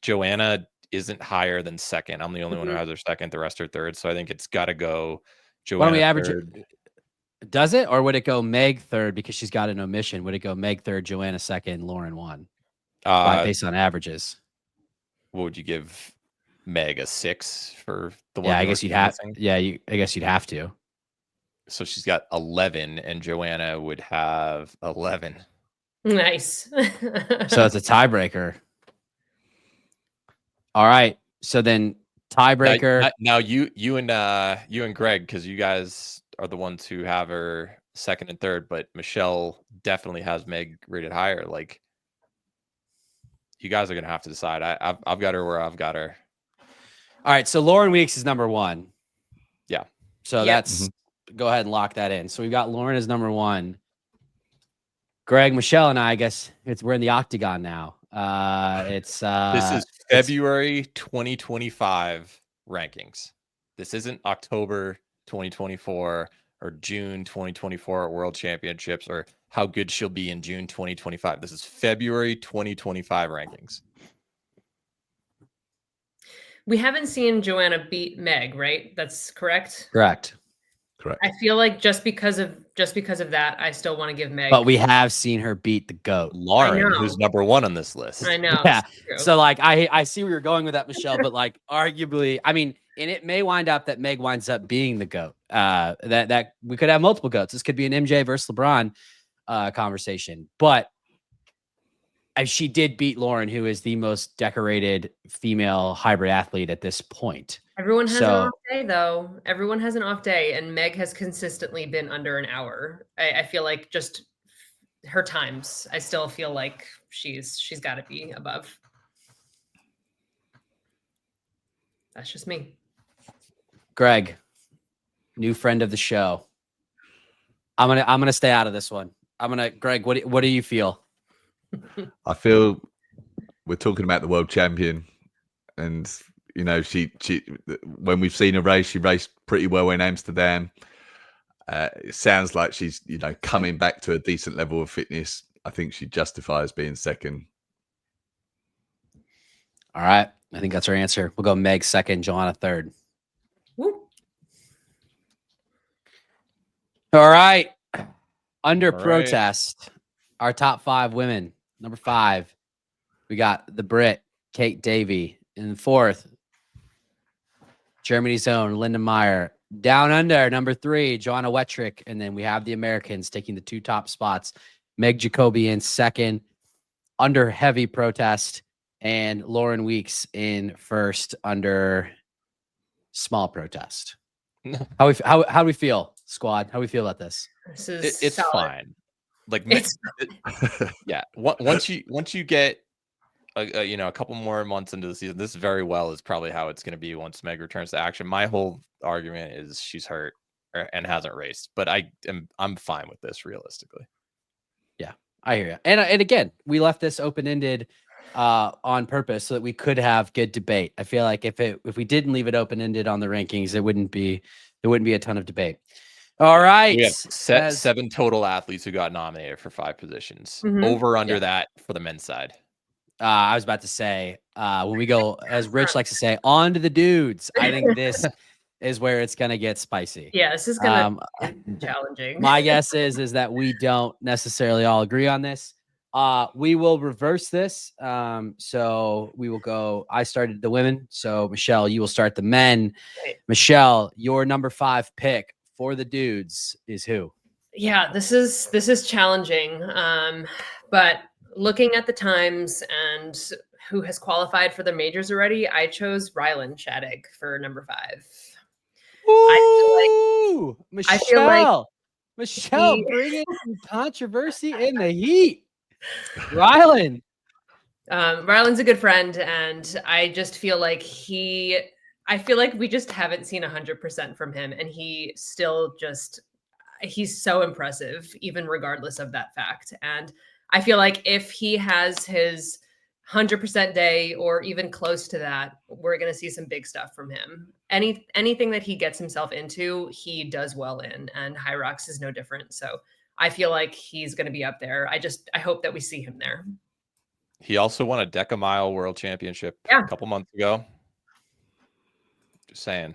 Joanna isn't higher than second. I'm the only one who has her second. The rest are third. So I think it's got to go Joanna. Why don't we average third. it? Does it? Or would it go Meg third because she's got an omission? Would it go Meg third, Joanna second, Lauren 1? Based on averages. What would you give Meg, a 6 for the one? Yeah, I guess you'd have. Yeah, I guess you'd have to. So she's got 11, and Joanna would have 11. Nice. So it's a tiebreaker. All right. So then tiebreaker. Now you and Greg, because you guys are the ones who have her second and third, but Michelle definitely has Meg rated higher. Like, you guys are gonna have to decide. I've got her where I've got her. All right. So Lauren Weeks is number 1. Yeah. So that's go ahead and lock that in. So we've got Lauren as number 1. Greg, Michelle, and I guess we're in the octagon now. This is February 2025 rankings. This isn't October 2024 or June 2024 World Championships or how good she'll be in June 2025. This is February 2025 rankings. We haven't seen Joanna beat Meg, right? That's correct. Correct. I feel like just because of that, I still want to give Meg. But we have seen her beat the GOAT, Lauren, who's number 1 on this list. I know. Yeah. So like I see where you're going with that, Michelle, but like arguably, I mean, and it may wind up that Meg winds up being the GOAT. That we could have multiple GOATs. This could be an MJ versus LeBron conversation. But she did beat Lauren, who is the most decorated female hybrid athlete at this point. Everyone has an off day, though. Everyone has an off day, and Meg has consistently been under an hour. I feel like just her times. I still feel like she's got to be above. That's just me. Greg, new friend of the show. I'm gonna stay out of this one. Greg, what do you feel? I feel we're talking about the world champion, and you know, she when we've seen her race, she raced pretty well in Amsterdam. It sounds like she's, you know, coming back to a decent level of fitness. I think she justifies being second. All right. I think that's our answer. We'll go Meg second, Joanna third. Woo. All right. Under protest, our top 5 women. Number 5, we got the Brit, Kate Davey. In 4th, Germany's own Linda Meyer. Down under, number 3, Joanna Wettrick. And then we have the Americans taking the 2 top spots. Meg Jacoby in 2nd, under heavy protest. And Lauren Weeks in 1st, under small protest. How do we feel, squad? How do we feel about this? It's fine. Like, yeah. Once you get a couple more months into the season, this very well is probably how it's going to be once Meg returns to action. My whole argument is she's hurt and hasn't raced, but I'm fine with this realistically. Yeah, I hear you. And again, we left this open-ended on purpose so that we could have good debate. I feel like if we didn't leave it open-ended on the rankings, there wouldn't be a ton of debate. All right. We have As- 7 total athletes who got nominated for 5 positions. Mhm. Over under Yeah. that for the men's side. I was about to say, when we go, as Rich likes to say, on to the dudes. I think this is where it's gonna get spicy. Yeah, this is gonna be challenging. My guess is that we don't necessarily all agree on this. We will reverse this. So we will go. I started the women. So Michelle, you will start the men. Right. Michelle, your number 5 pick for the dudes is who? Yeah, this is challenging. But looking at the times and who has qualified for the majors already, I chose Rylan Shadig for number 5. Ooh, I feel like Michelle, he- bringing controversy in the heat. Rylan. Rylan's a good friend, and I just feel like I feel like we just haven't seen 100% from him, and he's so impressive, even regardless of that fact. And I feel like if he has his 100% day or even close to that, we're going to see some big stuff from him. Anything that he gets himself into, he does well in, and Hyrox is no different. So I feel like he's going to be up there. I hope that we see him there. He also won a Decamile World Championship Yeah. a couple months ago. Just saying.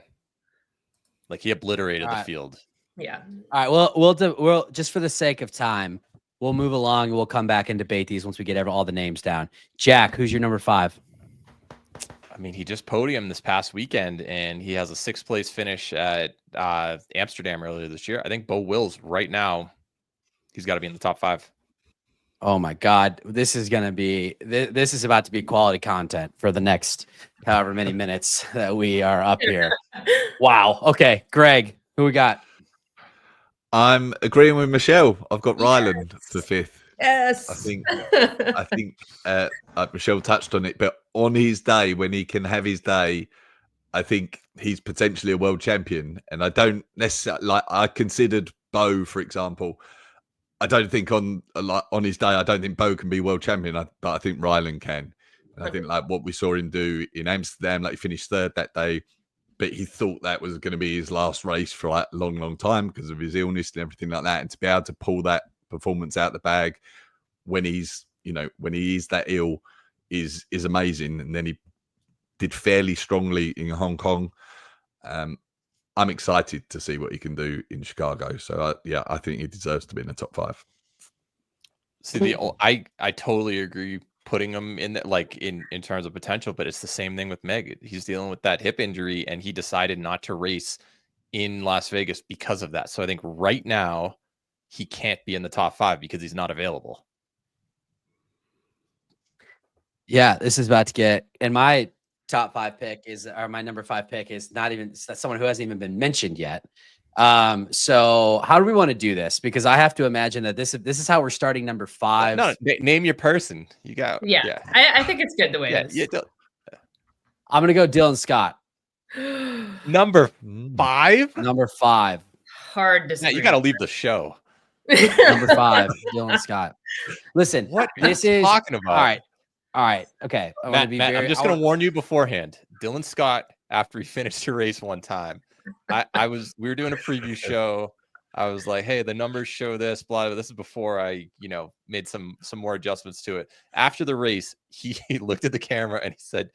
Like, he obliterated the field. Yeah. All right. We'll just for the sake of time, we'll move along and we'll come back and debate these once we get all the names down. Jack, who's your number 5? I mean, he just podiumed this past weekend, and he has a 6th place finish at Amsterdam earlier this year. I think Bo Wills right now, he's got to be in the top 5. Oh my God, this is gonna be this is about to be quality content for the next however many minutes that we are up here. Wow. Okay, Greg, who we got? I'm agreeing with Michelle. I've got Ryland for 5th. Yes. I think Michelle touched on it, but on his day, when he can have his day, I think he's potentially a world champion. And I don't necessarily I considered Bo, for example. I don't think on his day, I don't think Bo can be world champion, but I think Ryland can. And I think like what we saw him do in Amsterdam, like he finished 3rd that day, but he thought that was going to be his last race for like a long, long time because of his illness and everything like that. And to be able to pull that performance out the bag when he is that ill is amazing. And then he did fairly strongly in Hong Kong. I'm excited to see what he can do in Chicago. So I think he deserves to be in the top 5. See, I totally agree putting him in in terms of potential, but it's the same thing with Meg. He's dealing with that hip injury, and he decided not to race in Las Vegas because of that. So I think right now he can't be in the top 5 because he's not available. Yeah, this is about to get, and my top 5 pick my number 5 pick is not even someone who hasn't even been mentioned yet. So how do we want to do this? Because I have to imagine that this is how we're starting number 5. No, name your person. You got yeah. I think it's good the way it is. I'm gonna go Dylan Scott. Number 5. Number 5. Hard disagree. You got to leave the show. Number 5, Dylan Scott. Listen, What this are you is talking about? All right. Okay. Matt, I'm just going to warn you beforehand. Dylan Scott, after he finished a race one time, we were doing a preview show. I was like, hey, the numbers show this, blah, blah. This is before I, made some more adjustments to it. After the race, he looked at the camera and he said,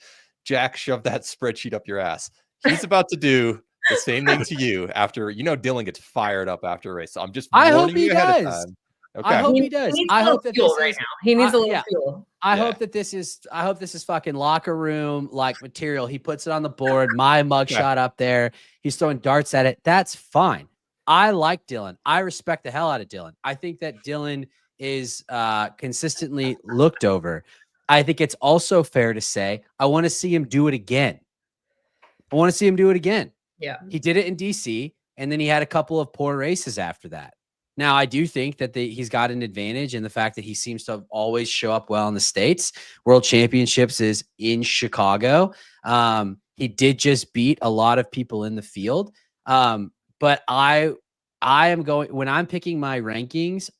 Jack, shove that spreadsheet up your ass. He's about to do the same thing to you after, Dylan gets fired up after a race. So I'm just warning you ahead of time. Okay. I hope he does. I hope that this right is now. He needs a little fuel. I hope that this is fucking locker room like material. He puts it on the board, my mugshot up there. He's throwing darts at it. That's fine. I like Dylan. I respect the hell out of Dylan. I think that Dylan is consistently looked over. I think it's also fair to say I want to see him do it again. Yeah. He did it in DC, and then he had a couple of poor races after that. Now, I do think that he's got an advantage in the fact that he seems to always show up well in the States. World Championships is in Chicago. He did just beat a lot of people in the field. But I am going, when I'm picking my rankings,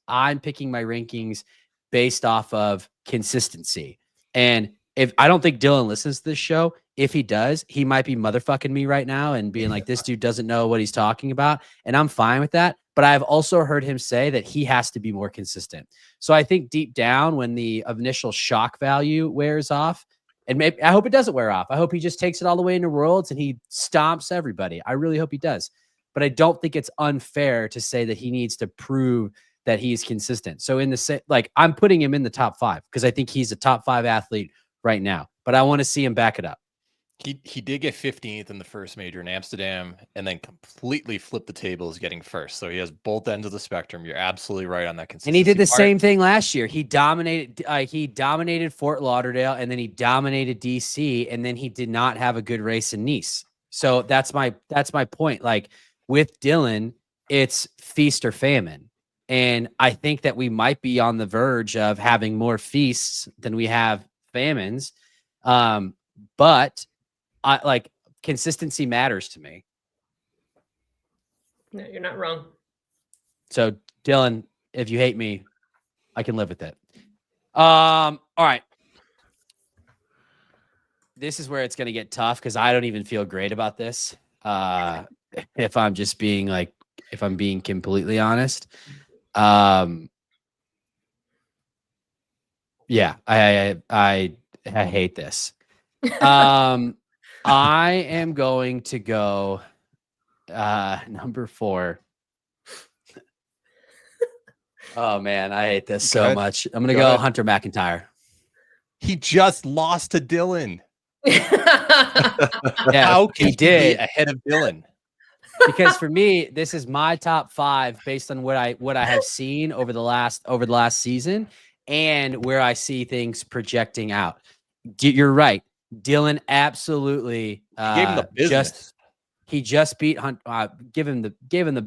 based off of consistency. And if I don't think Dylan listens to this show, if he does, he might be motherfucking me right now and being like, this dude doesn't know what he's talking about. And I'm fine with that. But I've also heard him say that he has to be more consistent. So I think deep down, when the initial shock value wears off, and maybe I hope it doesn't wear off. I hope he just takes it all the way into Worlds and he stomps everybody. I really hope he does. But I don't think it's unfair to say that he needs to prove that he's consistent. So in the like, I'm putting him in the top 5 because I think he's a top 5 athlete right now. But I want to see him back it up. He did get 15th in the first major in Amsterdam and then completely flipped the tables getting first. So he has both ends of the spectrum. You're absolutely right on that consistency. And he did the same thing last year. He dominated Fort Lauderdale and then he dominated DC and then he did not have a good race in Nice. So that's my point. Like with Dylan, it's feast or famine. And I think that we might be on the verge of having more feasts than we have famines. But I like consistency matters to me. No, you're not wrong. So Dylan, if you hate me, I can live with it. All right. This is where it's going to get tough because I don't even feel great about this. If I'm just being like, if I'm being completely honest. Yeah, I hate this. I am going to go number 4. Oh man, I hate this so much. I'm gonna go Hunter McIntyre. He just lost to Dylan. Yeah, How can he did be ahead of Dylan? Because for me, this is my top 5 based on what I have seen over the last season and where I see things projecting out. You're right. Dylan absolutely gave him the business. He just beat Hunter. Give him the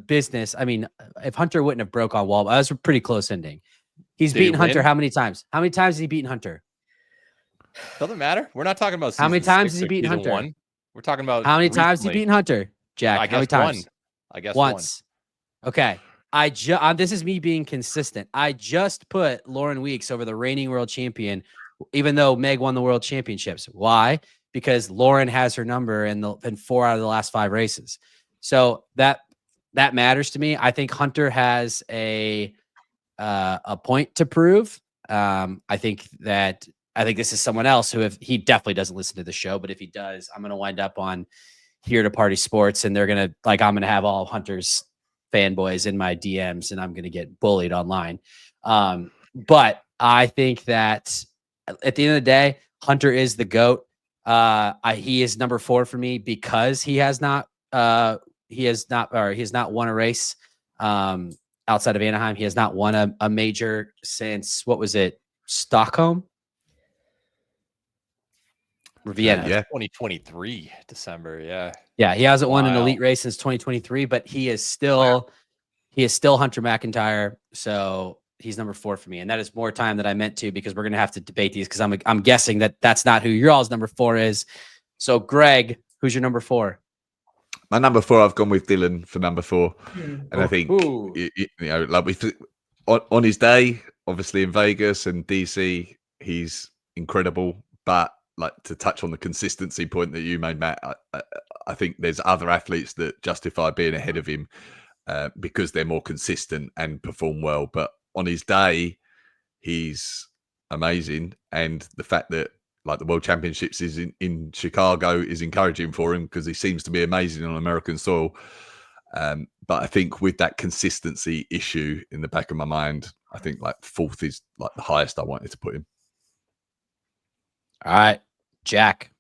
business. I mean, if Hunter wouldn't have broke on Wall, that was a pretty close ending. He's beaten Hunter how many times? How many times has he beaten Hunter? Doesn't matter. We're not talking about how many times has he beaten Hunter? 1. We're talking about how many times has he beaten Hunter? Jack, I how many guess times? 1. I guess once. 1. Okay. This is me being consistent. I just put Lauren Weeks over the reigning world champion, even though Meg won the world championships. Why? Because Lauren has her number in 4 out of the last 5 races. So that matters to me. I think Hunter has a point to prove. I think this is someone else who, if he definitely doesn't listen to the show, but if he does, I'm going to wind up on Here to Party Sports, and they're going to I'm going to have all Hunter's fanboys in my DMs, and I'm going to get bullied online. But I think that at the end of the day, Hunter is the GOAT. He is number 4 for me because he has not won a race outside of Anaheim. He has not won a major since, what was it, Stockholm? Vienna. Yeah. 2023 December. Yeah. Yeah. He hasn't won an elite race since 2023, but he is still Hunter McIntyre. So he's number 4 for me. And that is more time than I meant to, because we're going to have to debate these, because I'm guessing that's not who your all's number 4 is. So Greg, who's your number 4? My number 4, I've gone with Dylan for number 4. And I think, on his day, obviously in Vegas and DC, he's incredible. But to touch on the consistency point that you made, Matt, I think there's other athletes that justify being ahead of him because they're more consistent and perform well. But on his day, he's amazing. And the fact that the World Championships is in Chicago is encouraging for him, because he seems to be amazing on American soil. But I think with that consistency issue in the back of my mind, I think 4th is the highest I wanted to put him. All right, Jack.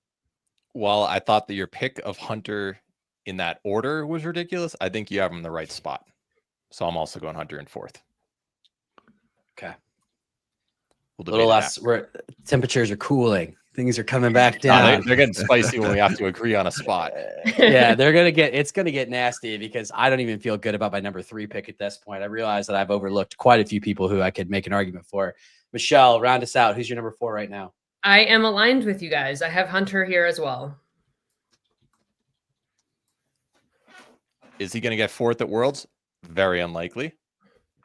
Well, I thought that your pick of Hunter in that order was ridiculous. I think you have him in the right spot. So I'm also going Hunter in 4th. Okay. We'll a little less. Temperatures are cooling. Things are coming back down. They're getting spicy when we have to agree on a spot. Yeah, it's going to get nasty, because I don't even feel good about my number 3 pick at this point. I realize that I've overlooked quite a few people who I could make an argument for. Michelle, round us out. Who's your number 4 right now? I am aligned with you guys. I have Hunter here as well. Is he going to get 4th at Worlds? Very unlikely.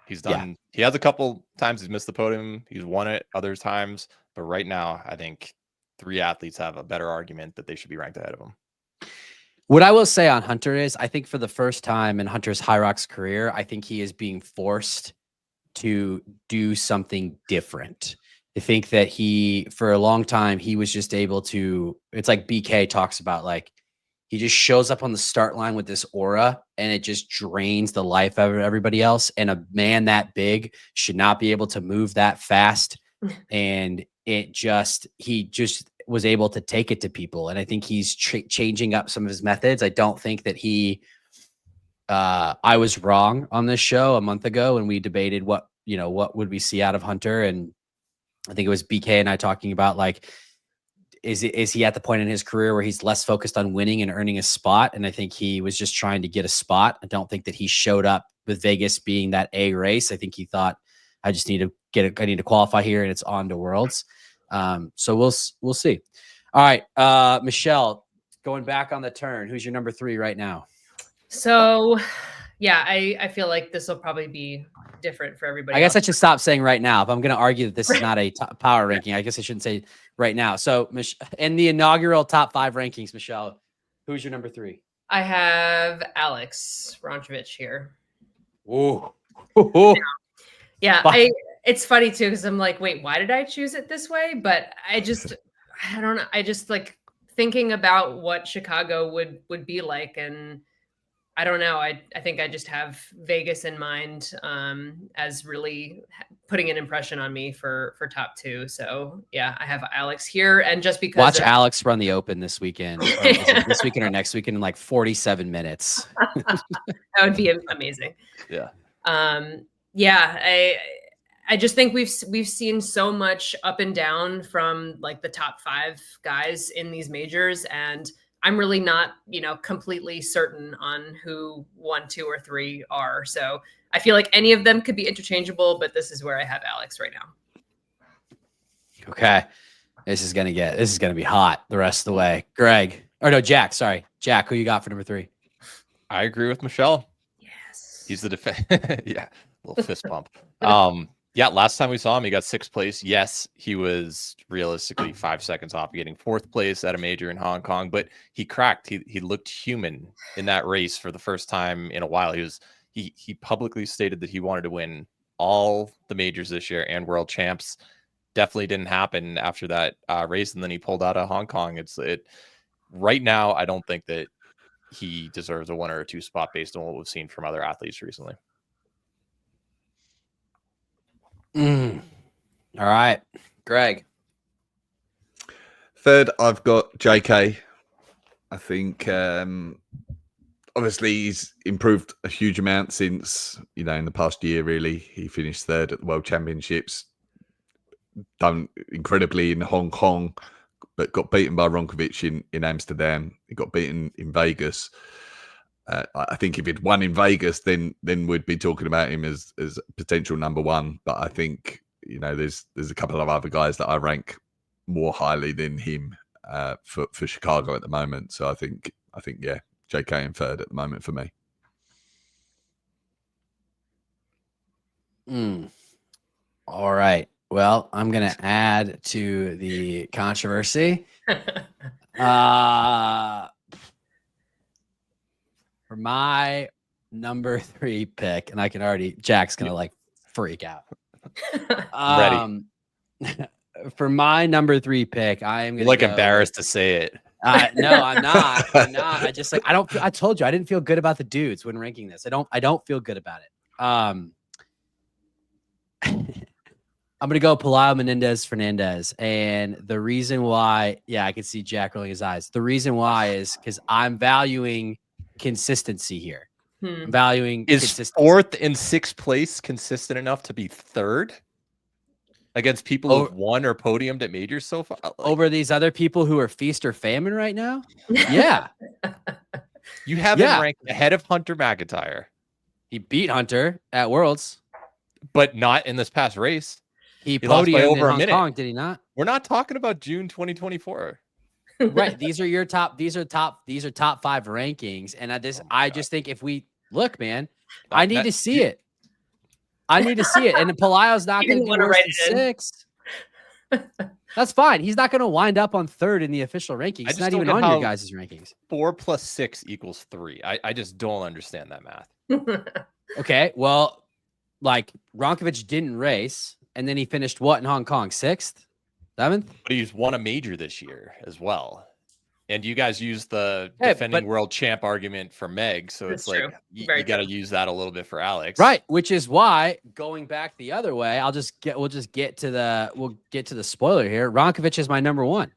He's done. Yeah. He has a couple times he's missed the podium. He's won it other times. But right now, I think 3 athletes have a better argument that they should be ranked ahead of him. What I will say on Hunter is, I think for the first time in Hunter's Hyrox career, I think he is being forced to do something different. I think that for a long time, he was just able to, it's like BK talks about, like, he just shows up on the start line with this aura and it just drains the life out of everybody else. And a man that big should not be able to move that fast. And he just was able to take it to people. And I think he's changing up some of his methods. I don't think that I was wrong on this show a month ago when we debated what would we see out of Hunter. And I think it was BK and I talking about, like, is he at the point in his career where he's less focused on winning and earning a spot? And I think he was just trying to get a spot. I don't think that he showed up with Vegas being that A race. I think he thought, I just need to I need to qualify here and it's on to Worlds. So we'll see. All right. Michelle, going back on the turn, who's your number 3 right now? So yeah, I feel like this will probably be different for everybody. I guess I should stop saying right now. If I'm going to argue that this is not a power ranking, I guess I shouldn't say right now. So in the inaugural top 5 rankings, Michelle, who's your number 3? I have Alex Ronchevich here. Ooh. Yeah, it's funny too, because I'm like, wait, why did I choose it this way? But I don't know. I just, like, thinking about what Chicago would be like, and I don't know. I think I just have Vegas in mind as really putting an impression on me for top 2. So yeah, I have Alex here, and just because watch Alex run the Open this weekend, this weekend or next weekend in like 47 minutes. That would be amazing. Yeah. Yeah. I just think we've seen so much up and down from, like, the top 5 guys in these majors, and I'm really not, completely certain on who 1, 2, or 3 are. So I feel like any of them could be interchangeable, but this is where I have Alex right now. Okay. This is going to be hot the rest of the way. Jack, sorry. Jack, who you got for number 3? I agree with Michelle. Yes. He's the defense. Yeah. Little fist pump. Yeah, last time we saw him, he got 6th place. Yes, he was realistically 5 seconds off getting 4th place at a major in Hong Kong, but he cracked. He looked human in that race for the first time in a while. He publicly stated that he wanted to win all the majors this year and world champs. Definitely didn't happen after that race, and then he pulled out of Hong Kong. Right now, I don't think that he deserves a 1 or a 2 spot based on what we've seen from other athletes recently. All right, Greg. 3rd, I've got JK. I think obviously he's improved a huge amount since, in the past year, really. He finished 3rd at the World Championships, done incredibly in Hong Kong, but got beaten by Ronkovic in Amsterdam. He got beaten in Vegas. I think if he'd won in Vegas, then we'd be talking about him as potential number 1. But I think there's a couple of other guys that I rank more highly than him for Chicago at the moment. So I think yeah, JK in 3rd at the moment for me. All right. Well, I'm gonna add to the controversy. For my number 3 pick, and I can already, Jack's gonna like freak out. Ready. For my number 3 pick, I am gonna embarrassed to say it. No, I'm not. I'm not. I just I told you I didn't feel good about the dudes when ranking this. I don't feel good about it. I'm gonna go Pelayo Menendez-Fernandez, and the reason why, I can see Jack rolling his eyes. The reason why is because I'm valuing consistency here. I'm valuing is consistency. 4th and 6th place consistent enough to be 3rd against people who've won or podiumed at majors so far? Over these other people who are feast or famine right now? Yeah. You have him ranked ahead of Hunter McIntyre. He beat Hunter at Worlds, but not in this past race. He podiumed over in Hong Kong, did he not? We're not talking about June 2024. Right. These are top 5 rankings. And I just think if we look, man, I need to see it. I need to see it. And Pelayo's not going to be worse than 6. That's fine. He's not going to wind up on third in the official rankings. It's not even on your guys' rankings. 4 + 6 = 3. I just don't understand that math. Okay, well, like Ronkovic didn't race, and then he finished what in Hong Kong? 6th, 7th? But he's won a major this year as well. And you guys use the defending world champ argument for Meg, so it's like you got to use that a little bit for Alex, right? Which is why going back the other way, we'll get to the spoiler here. Ronkovic is my number 1.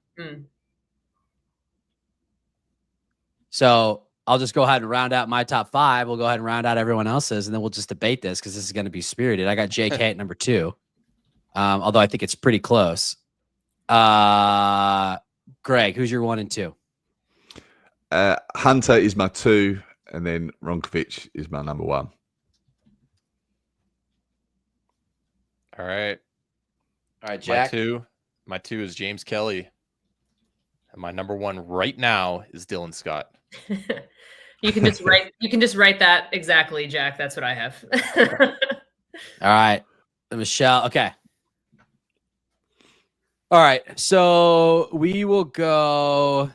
So I'll just go ahead and round out my top 5. We'll go ahead and round out everyone else's, and then we'll just debate this because this is going to be spirited. I got JK at number 2, although I think it's pretty close. Greg, who's your 1 and 2? Hunter is my 2, and then Ronkovic is my number 1. All right, Jack. My two is James Kelly, and my number 1 right now is Dylan Scott. You can just write that exactly, Jack. That's what I have. All right, Michelle. Okay. All right, so we will go.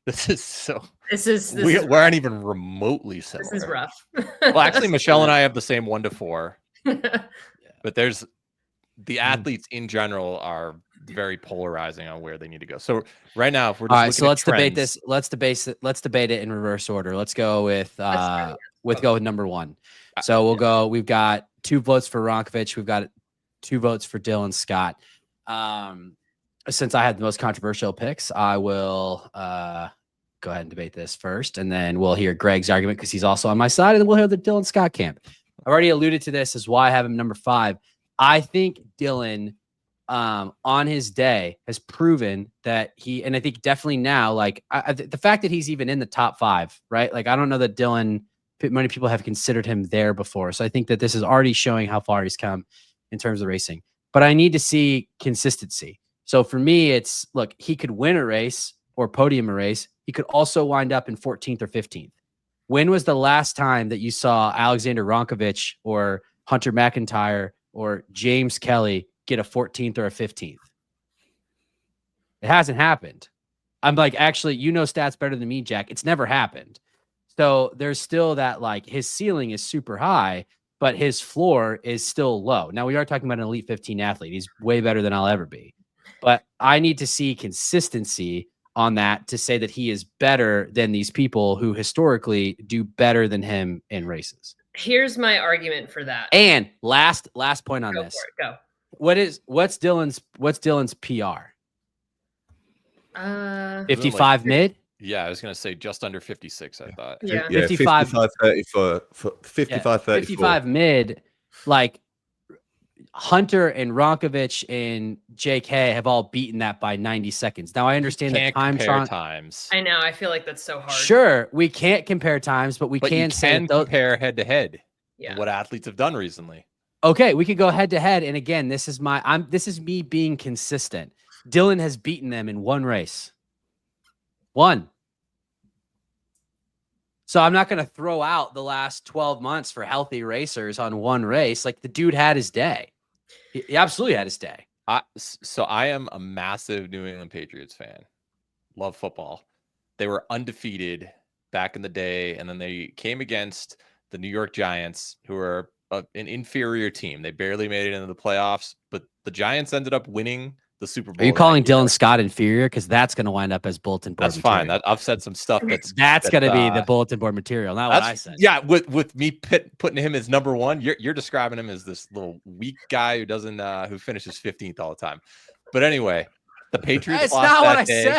We aren't even remotely similar. This is rough. Well, actually, Michelle and I have the same 1 to 4, but there's the athletes in general are very polarizing on where they need to go. So right now, if we're just so let's debate this. Let's debate it in reverse order. Let's go with number 1. So we'll go. We've got 2 votes for Ronkovic. We've got 2 votes for Dylan Scott. Since I had the most controversial picks, I will go ahead and debate this first, and then we'll hear Greg's argument because he's also on my side, and then we'll hear the Dylan Scott camp. I've already alluded to this as why I have him number 5. I think Dylan, on his day, has proven that and I think definitely now, like the fact that he's even in the top 5, right? Like I don't know that Dylan, many people have considered him there before, so I think that this is already showing how far he's come in terms of racing. But I need to see consistency. So for me, it's look, he could win a race or podium a race. He could also wind up in 14th or 15th. When was the last time that you saw Alexander Ronkovic or Hunter McIntyre or James Kelly get a 14th or a 15th? It hasn't happened. I'm like, actually, you know stats better than me, Jack. It's never happened. So there's still that, like, his ceiling is super high, but his floor is still low. Now, we are talking about an elite 15 athlete. He's way better than I'll ever be. But I need to see consistency on that to say that he is better than these people who historically do better than him in races. Here's my argument for that. And last point on this. Go. What's Dylan's PR? 55 mid? Yeah, I was going to say just under 56, I thought. Yeah, 55 34. 55 mid, like Hunter and Ronkovic and JK have all beaten that by 90 seconds. Now I understand that times. I know. I feel like that's so hard. Sure, we can't compare times, but we can compare head to head. Yeah. What athletes have done recently. Okay, we could go head to head, and again, this is me being consistent. Dylan has beaten them in 1 race. 1. So I'm not going to throw out the last 12 months for healthy racers on 1 race. Like, the dude had his day. He absolutely had his day. So I am a massive New England Patriots fan. Love football. They were undefeated back in the day, and then they came against the New York Giants, who are an inferior team. They barely made it into the playoffs, but the Giants ended up winning the Super Bowl. Are you calling Dylan Scott inferior? Because that's going to wind up as bulletin board. That's material. fine. I've said some stuff that's going to be the bulletin board material. Not what I said. Yeah, with me putting him as number 1, you're describing him as this little weak guy who doesn't who finishes 15th all the time. But anyway, the Patriots. That's lost not that what day.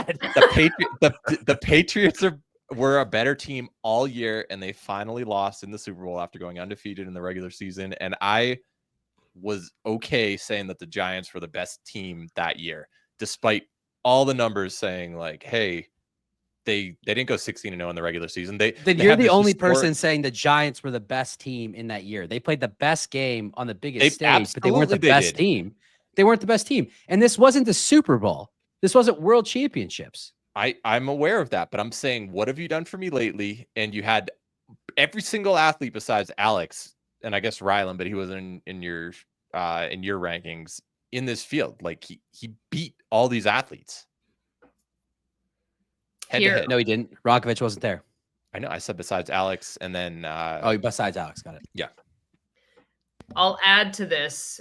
I said. The Patriots were a better team all year, and they finally lost in the Super Bowl after going undefeated in the regular season. And I was okay saying that the Giants were the best team that year, despite all the numbers saying like, hey, they didn't go 16-0 in the regular season. Then you're the only person saying the Giants were the best team in that year. They played the best game on the biggest stage, but they weren't the best team. They weren't the best team. And this wasn't the Super Bowl. This wasn't World Championships. I'm aware of that, but I'm saying, what have you done for me lately? And you had every single athlete besides Alex, and I guess Rylan, but he wasn't in your rankings, in this field. Like he beat all these athletes. Head to Here- head. No, he didn't. Ronkovich wasn't there. I know. I said besides Alex, and then Oh, besides Alex, got it. yeah. I'll add to this.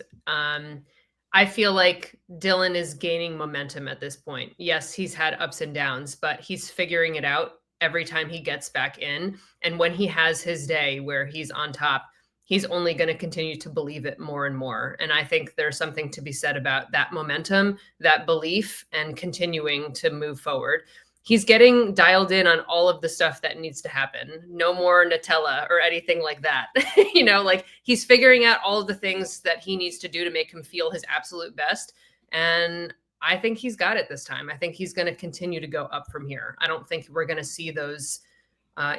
I feel like Dylan is gaining momentum at this point. Yes, he's had ups and downs, but he's figuring it out every time he gets back in. And when he has his day where he's on top, he's only going to continue to believe it more and more. And I think there's something to be said about that momentum, that belief, and continuing to move forward. He's getting dialed in on all of the stuff that needs to happen. No more Nutella or anything like that. You know, like he's figuring out all of the things that he needs to do to make him feel his absolute best. And I think he's got it this time. I think he's going to continue to go up from here. I don't think we're going to see those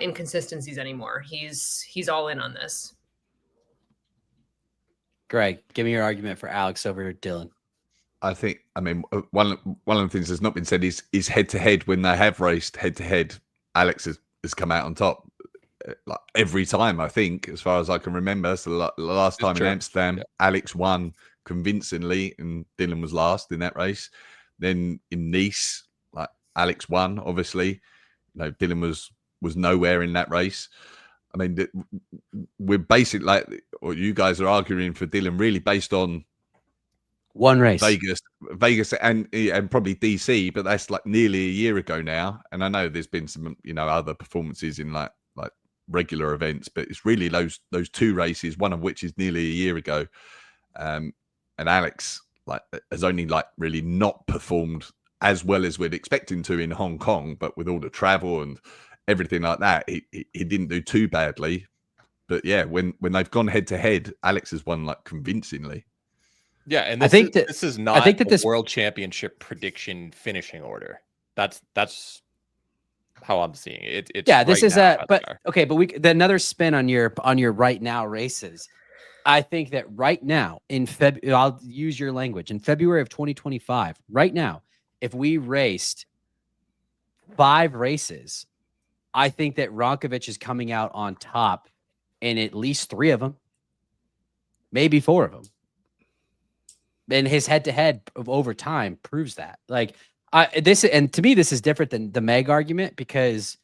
inconsistencies anymore. He's all in on this. Greg, give me your argument for Alex over Dylan. I mean, one of the things that's not been said is head to head. When they have raced head to head, Alex has come out on top like every time. I think, as far as I can remember, so the last time in Amsterdam, Alex won convincingly, and Dylan was last in that race. Then in Nice, like Alex won. Obviously, you know, Dylan was nowhere in that race. I mean, we're basically like, or you guys are arguing for Dylan really based on one race, Vegas, and probably DC, but that's like nearly a year ago now. And I know there's been some, you know, other performances in like regular events, but it's really those two races, one of which is nearly a year ago. And Alex like has only like really not performed as well as we'd expect him to in Hong Kong, but with all the travel and everything like that, he didn't do too badly. But yeah, when they've gone head to head, Alex has won like convincingly. Yeah, and this is not a world championship prediction finishing order. That's how I'm seeing it. It's yeah, this right is now, but okay, but another spin on your right now races. I think that right now in February, I'll use your language, in February of 2025, right now, if we raced 5 races, I think that Ronkovich is coming out on top in at least 3 of them, maybe 4 of them. And his head-to-head of over time proves that. Like and to me, this is different than the Meg argument because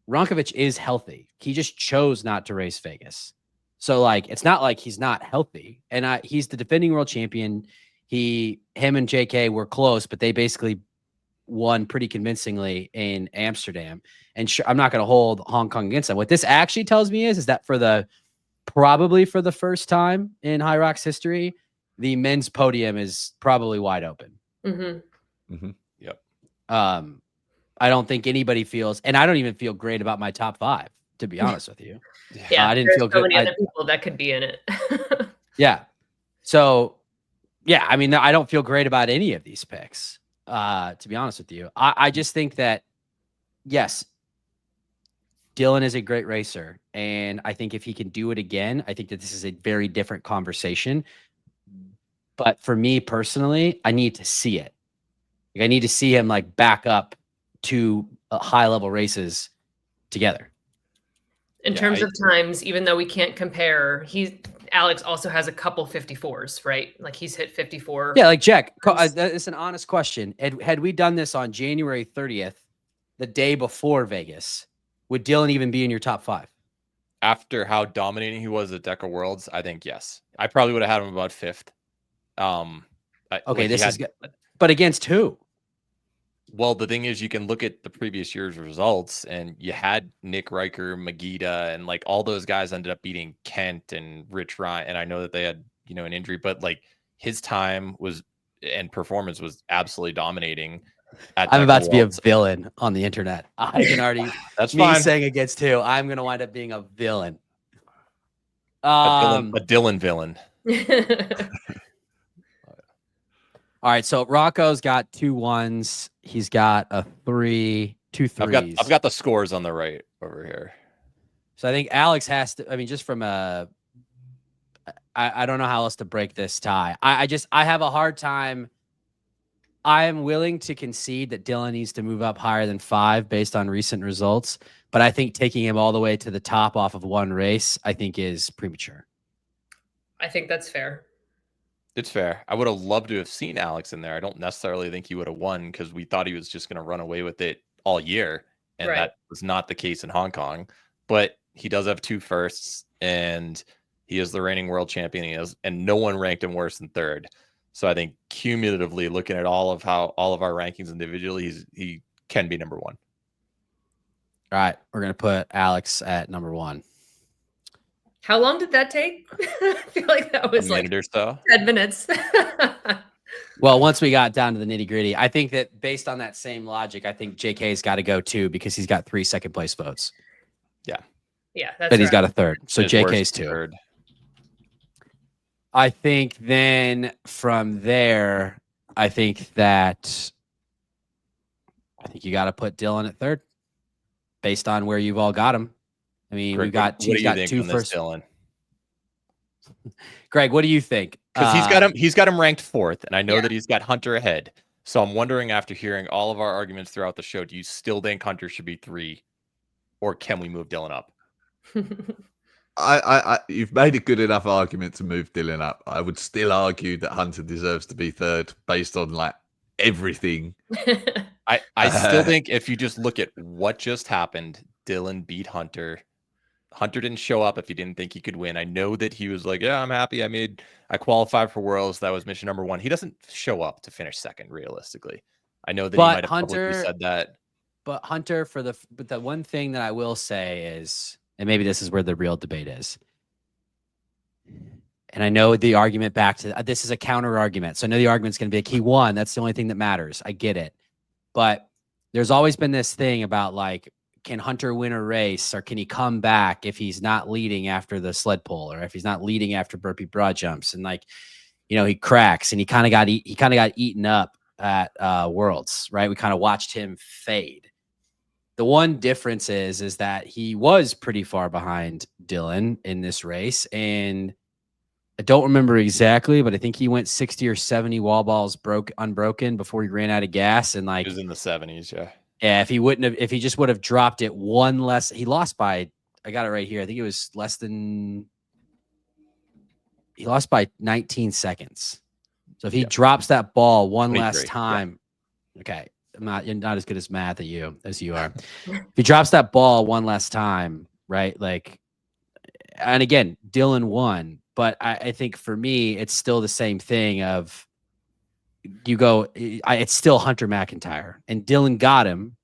Ronkovich is healthy. He just chose not to race Vegas. So like, it's not like he's not healthy. And he's the defending world champion. Him and JK were close, but they basically won pretty convincingly in Amsterdam. And I'm not going to hold Hong Kong against them. What this actually tells me is that probably for the first time in Hyrox history, the men's podium is probably wide open. Mm-hmm. Mm-hmm. Yep. I don't think anybody feels, and I don't even feel great about my top 5, to be honest with you. Yeah, I didn't feel good. Many other people that could be in it. Yeah. So, yeah, I mean, I don't feel great about any of these picks, to be honest with you. I just think that, yes, Dylan is a great racer. And I think if he can do it again, I think that this is a very different conversation. But for me personally, I need to see it. Like, I need to see him like back up to high level races together. In terms of times, even though we can't compare, Alex also has a couple 54s, right? Like he's hit 54. Yeah, like Jack, it's an honest question. Had we done this on January 30th, the day before Vegas, would Dylan even be in your top 5? After how dominating he was at Deca Worlds, I think yes. I probably would have had him about 5th. Okay, this is good. But against who? Well, the thing is, you can look at the previous year's results, and you had Nick Riker, Magida, and like all those guys ended up beating Kent and Rich Ryan. And I know that they had, you know, an injury, but like his time and performance was absolutely dominating. I'm about to be a villain on the internet. I can already. That's me fine. saying against who. I'm going to wind up being a villain. A Dylan villain. All right, so Rocco's got 2 1s. He's got a 3, 2 3s. I've got the scores on the right over here. So I think Alex has to. I mean, just from I don't know how else to break this tie. I have a hard time. I am willing to concede that Dylan needs to move up higher than 5 based on recent results, but I think taking him all the way to the top off of 1 race, I think is premature. I think that's fair. It's fair. I would have loved to have seen Alex in there. I don't necessarily think he would have won because we thought he was just going to run away with it all year. And Right. that was not the case in Hong Kong. But he does have 2 firsts, and he is the reigning world champion. And no one ranked him worse than 3rd. So I think cumulatively, looking at all of our rankings individually, he can be number 1. All right, we're gonna put Alex at number 1. How long did that take? I feel like that was A minute or so. 10 minutes. Well, once we got down to the nitty gritty, I think that based on that same logic, I think JK's got to go too because he's got 3 second place votes. Yeah, but he's got a 3rd, so His JK's worst 2. 3rd. I think then from there, I think you got to put Dylan at 3rd, based on where you've all got him. I mean, Greg, what do you think 2 on this, first. Dylan? Greg, what do you think? Because he's got him ranked 4th, and I know that he's got Hunter ahead. So I'm wondering, after hearing all of our arguments throughout the show, do you still think Hunter should be 3, or can we move Dylan up? You've made a good enough argument to move Dylan up. I would still argue that Hunter deserves to be 3rd based on like everything. I still think if you just look at what just happened, Dylan beat Hunter. Hunter didn't show up if he didn't think he could win. I know that he was like, yeah, I'm happy. I qualified for Worlds. That was mission number 1. He doesn't show up to finish 2nd, realistically. I know that he might have publicly said that. But Hunter, but the one thing that I will say is, and maybe this is where the real debate is, and I know the argument back to this is a counter argument. So I know the argument's going to be like, he won. That's the only thing that matters. I get it. But there's always been this thing about like, can Hunter win a race, or can he come back if he's not leading after the sled pull, or if he's not leading after burpee broad jumps? And like, he cracks, and he kind of got eaten up at Worlds, right? We kind of watched him fade. The one difference is that he was pretty far behind Dylan in this race, and I don't remember exactly, but I think he went 60 or 70 wall balls unbroken before he ran out of gas, and like he was in the 70s, yeah. Yeah, if he just would have dropped it one less, he lost by, I got it right here. I think it was he lost by 19 seconds. So if he drops that ball one last time, okay, you're not as good as math as you are. If he drops that ball one last time, right? Like, and again, Dylan won, but I think for me, it's still the same thing of, it's still Hunter McIntyre, and Dylan got him,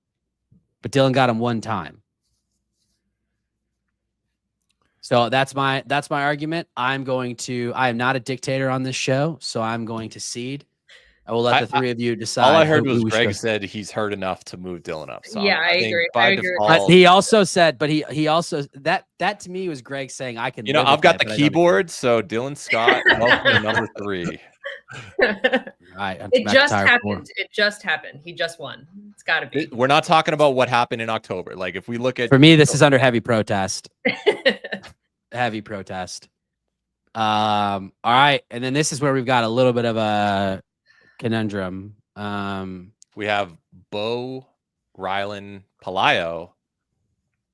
but Dylan got him one time. So that's my argument. I am not a dictator on this show, so I'm going to cede. I will let the 3 of you decide. All I heard was Greg said he's heard enough to move Dylan up. So yeah, I agree. By default, he also said, but he also that to me was Greg saying I can. I've got the keyboard, so Dylan Scott, welcome to number 3. Right, it just happened. It just happened. He just won. It's got to be. We're not talking about what happened in October. Like if we look at, for me, this is under heavy protest. Heavy protest. All right, and then this is where we've got a little bit of a conundrum. We have Bo, Rylan, Palayo,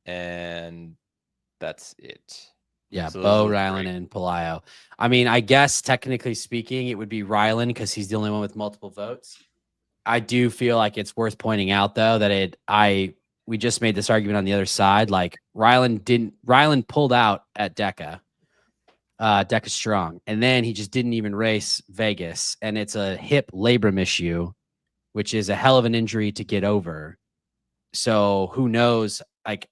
and that's it. Yeah, so Bo, Rylan, and Palayo. I mean, I guess technically speaking, it would be Rylan because he's the only one with multiple votes. I do feel like it's worth pointing out though that we just made this argument on the other side. Like Rylan pulled out at DECA Strong, and then he just didn't even race Vegas, and it's a hip labrum issue, which is a hell of an injury to get over. So who knows? Like,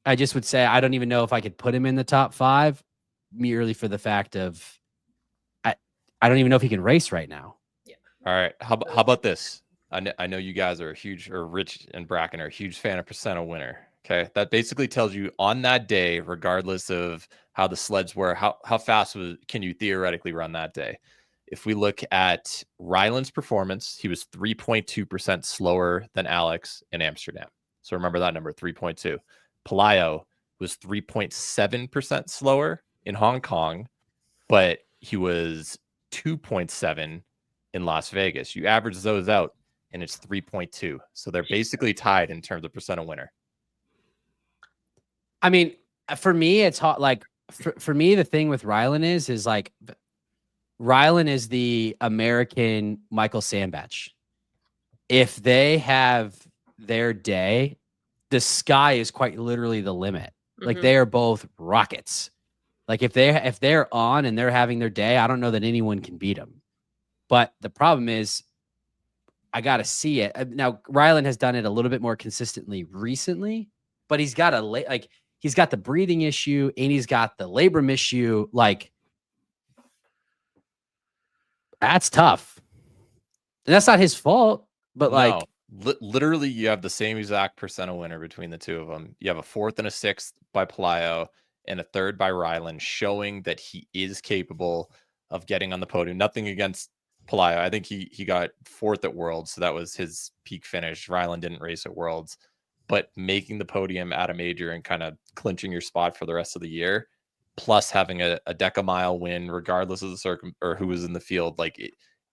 I just would say I don't even know if I could put him in the top 5, merely for the fact of I don't even know if he can race right now. Yeah. All right. How about this? I know you guys are Rich and Bracken are a huge fan of percent of winner. Okay. That basically tells you on that day, regardless of how the sleds were, how fast can you theoretically run that day? If we look at Rylan's performance, he was 3.2% slower than Alex in Amsterdam. So remember that number, 3.2. Palayo was 3.7% slower in Hong Kong, but he was 2.7 in Las Vegas. You average those out, and it's 3.2. So they're basically tied in terms of percent of winner. I mean, for me, it's hot. Like for me, the thing with Rylan is like Rylan is the American Michael Sandbach. If they have their day, the sky is quite literally the limit. Like they are both rockets. Like if they're on and they're having their day, I don't know that anyone can beat them. But the problem is, I got to see it. Now, Rylan has done it a little bit more consistently recently, but he's got he's got the breathing issue and he's got the labrum issue. Like, that's tough. And that's not his fault, but like, literally, you have the same exact percent of winner between the two of them. You have a 4th and a 6th by Pelayo and a 3rd by Rylan, showing that he is capable of getting on the podium. Nothing against Pelayo. I think he got 4th at Worlds, so that was his peak finish. Rylan didn't race at Worlds, but making the podium at a major and kind of clinching your spot for the rest of the year, plus having a decamile win, regardless of the or who was in the field, like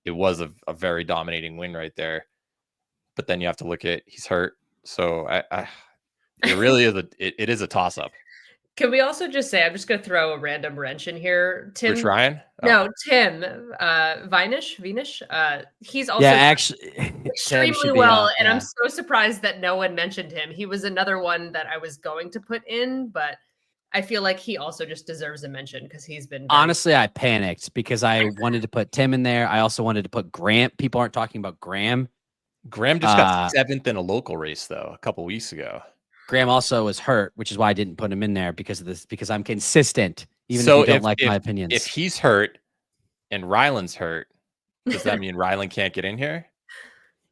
it was a very dominating win right there. But then you have to look at he's hurt, so it really is it is a toss up. Can we also just say, I'm just going to throw a random wrench in here. Tim, Rich Ryan? No, Tim Vinish. He's also actually extremely well, and I'm so surprised that no one mentioned him. He was another one that I was going to put in, but I feel like he also just deserves a mention because he's been honestly, I panicked because I wanted to put Tim in there. I also wanted to put Graham. People aren't talking about Graham. Graham just got 7th in a local race though a couple weeks ago. Graham also was hurt, which is why I didn't put him in there because of this. Because I'm consistent, even if you don't like my opinions. If he's hurt and Rylan's hurt, does that mean Rylan can't get in here?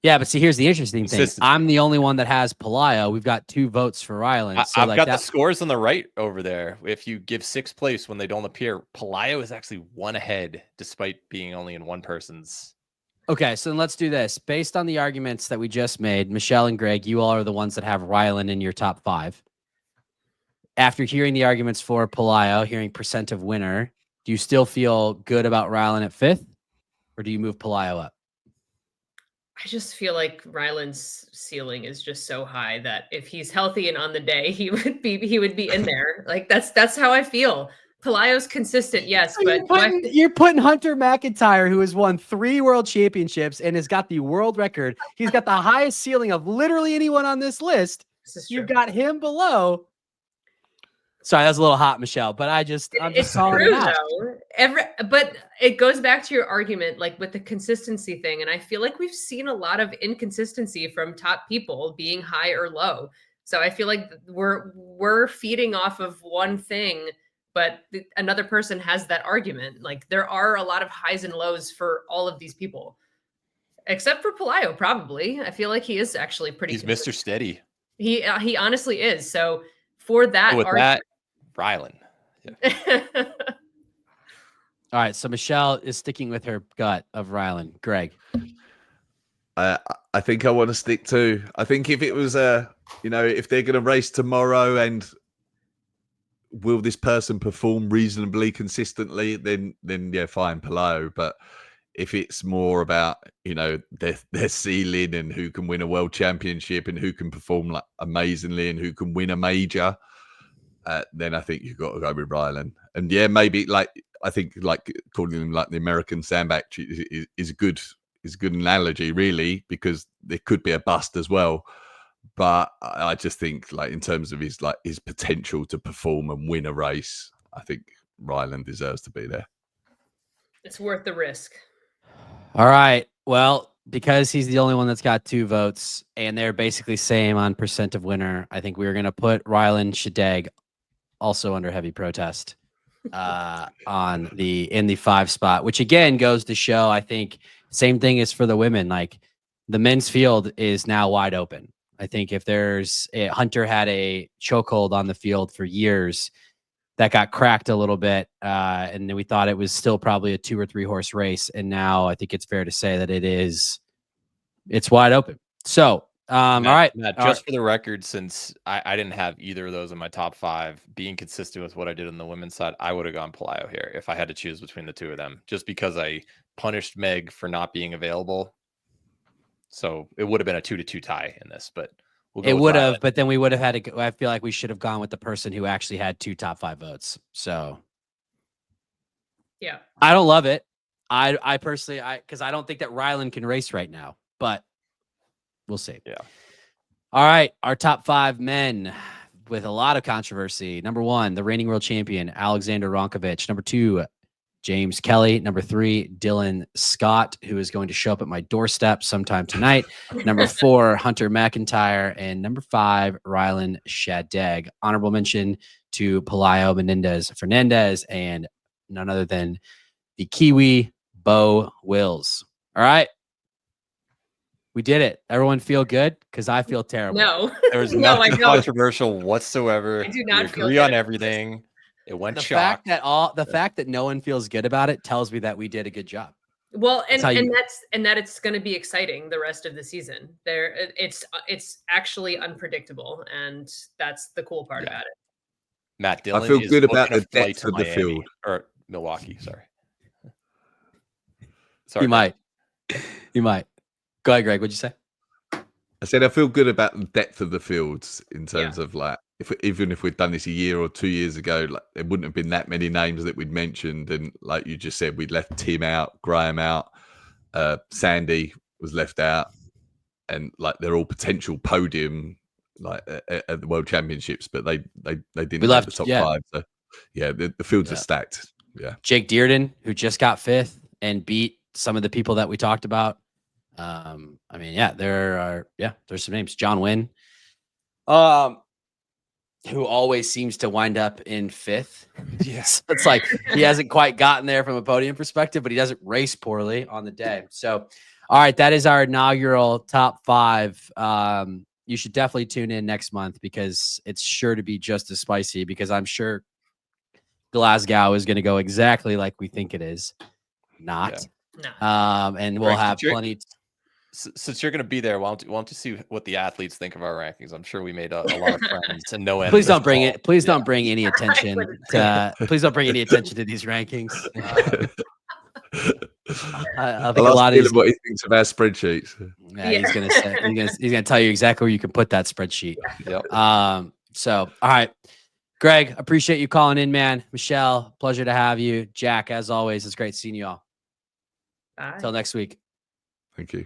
Yeah, but see, here's the interesting thing. I'm the only one that has Pelayo. We've got 2 votes for Rylan. So I've got the scores on the right over there. If you give 6th place when they don't appear, Pelayo is actually 1 ahead, despite being only in one person's. Okay, so then let's do this. Based on the arguments that we just made, Michelle and Greg, you all are the ones that have Rylan in your top 5. After hearing the arguments for Pelayo, hearing percent of winner, do you still feel good about Rylan at 5th, or do you move Pelayo up? I just feel like Rylan's ceiling is just so high that if he's healthy and on the day, he would be in there. Like that's how I feel. Pelayo's consistent, yes, so but you're putting Hunter McIntyre, who has won 3 world championships and has got the world record. He's got the highest ceiling of literally anyone on this list. You've got him below. Sorry, that was a little hot, Michelle, but I'm just calling it out. But it goes back to your argument, like with the consistency thing, and I feel like we've seen a lot of inconsistency from top people being high or low. So I feel like we're feeding off of one thing, but another person has that argument. Like there are a lot of highs and lows for all of these people, except for Pelayo. Probably, I feel like he is actually pretty. He's Mr. Steady. He honestly is. So for that, Rylan. Yeah. All right, so Michelle is sticking with her gut of Rylan. Greg, I think I want to stick to. I think if it was if they're going to race tomorrow and will this person perform reasonably consistently, then yeah, fine, Pelayo. But if it's more about their ceiling and who can win a world championship and who can perform like amazingly and who can win a major, then I think you've got to go with Rylan. And yeah, maybe I think calling him like the American Sandbach is a good analogy, really, because there could be a bust as well. But I just think in terms of his potential to perform and win a race, I think Rylan deserves to be there. It's worth the risk. All right. Well, because he's the only one that's got 2 votes and they're basically same on percent of winner, I think we're going to put Rylan Shadegg also under heavy protest in the 5 spot, which again goes to show, I think same thing is for the women. Like the men's field is now wide open. I think if Hunter had a chokehold on the field for years that got cracked a little bit, and then we thought it was still probably a 2 or 3 horse race. And now I think it's fair to say that it's wide open. So, all right. Matt, just for the record, since I didn't have either of those in my top 5, being consistent with what I did on the women's side, I would have gone Pelayo here if I had to choose between the 2 of them, just because I punished Meg for not being available. So it would have been a 2-2 tie in this, but it would have, but then we would have had to go. I feel like we should have gone with the person who actually had 2 top 5 votes. So yeah, I don't love it. I personally, because I don't think that Rylan can race right now, but we'll see. Yeah. All right, our top 5 men with a lot of controversy. Number 1, the reigning world champion, Alexander Ronkovich. Number 2, James Kelly. Number 3, Dylan Scott, who is going to show up at my doorstep sometime tonight. Number 4, Hunter McIntyre. And number 5, Rylan Shadeg. Honorable mention to Pelayo Menendez-Fernandez and none other than the Kiwi Bo Wills. All right. We did it. Everyone feel good? Because I feel terrible. No. There was No, I nothing don't. controversial whatsoever. I do We not feel agree good on about everything. It went The shock. fact that no one feels good about it tells me that we did a good job. Well, and That's how you- that it's going to be exciting the rest of the season. It's actually unpredictable, and that's the cool part about it. Matt Dillon I feel is good about booking a the flight depth to of the Miami, field. or Milwaukee. Sorry. You might. You might. Go ahead, Greg. What'd you say? I said I feel good about the depth of the fields in terms of like even if we'd done this a year or 2 years ago, like there wouldn't have been that many names that we'd mentioned, and like you just said, we'd left Tim out, Graham out, Sandy was left out, and like they're all potential podium like at the World Championships, but they didn't make the top 5. So yeah, the fields are stacked. Yeah, Jake Dearden, who just got 5th and beat some of the people that we talked about. I mean, there's some names. John Wynn, who always seems to wind up in 5th. Yes, it's like he hasn't quite gotten there from a podium perspective, but he doesn't race poorly on the day. So, all right, that is our inaugural top 5. You should definitely tune in next month because it's sure to be just as spicy. Because I'm sure Glasgow is going to go exactly like we think it is. Not. No. And we'll have plenty. Since you're going to be there, why don't you see what the athletes think of our rankings? I'm sure we made a lot of friends and no end. Please don't bring it. Please don't bring any attention. Please don't bring any attention to these rankings. I think a lot of these, what he thinks of our spreadsheets. Yeah, he's gonna say he's gonna tell you exactly where you can put that spreadsheet. Yep. So all right, Greg, appreciate you calling in, man. Michelle, pleasure to have you. Jack, as always, it's great seeing you all. Bye. Until next week. Thank you.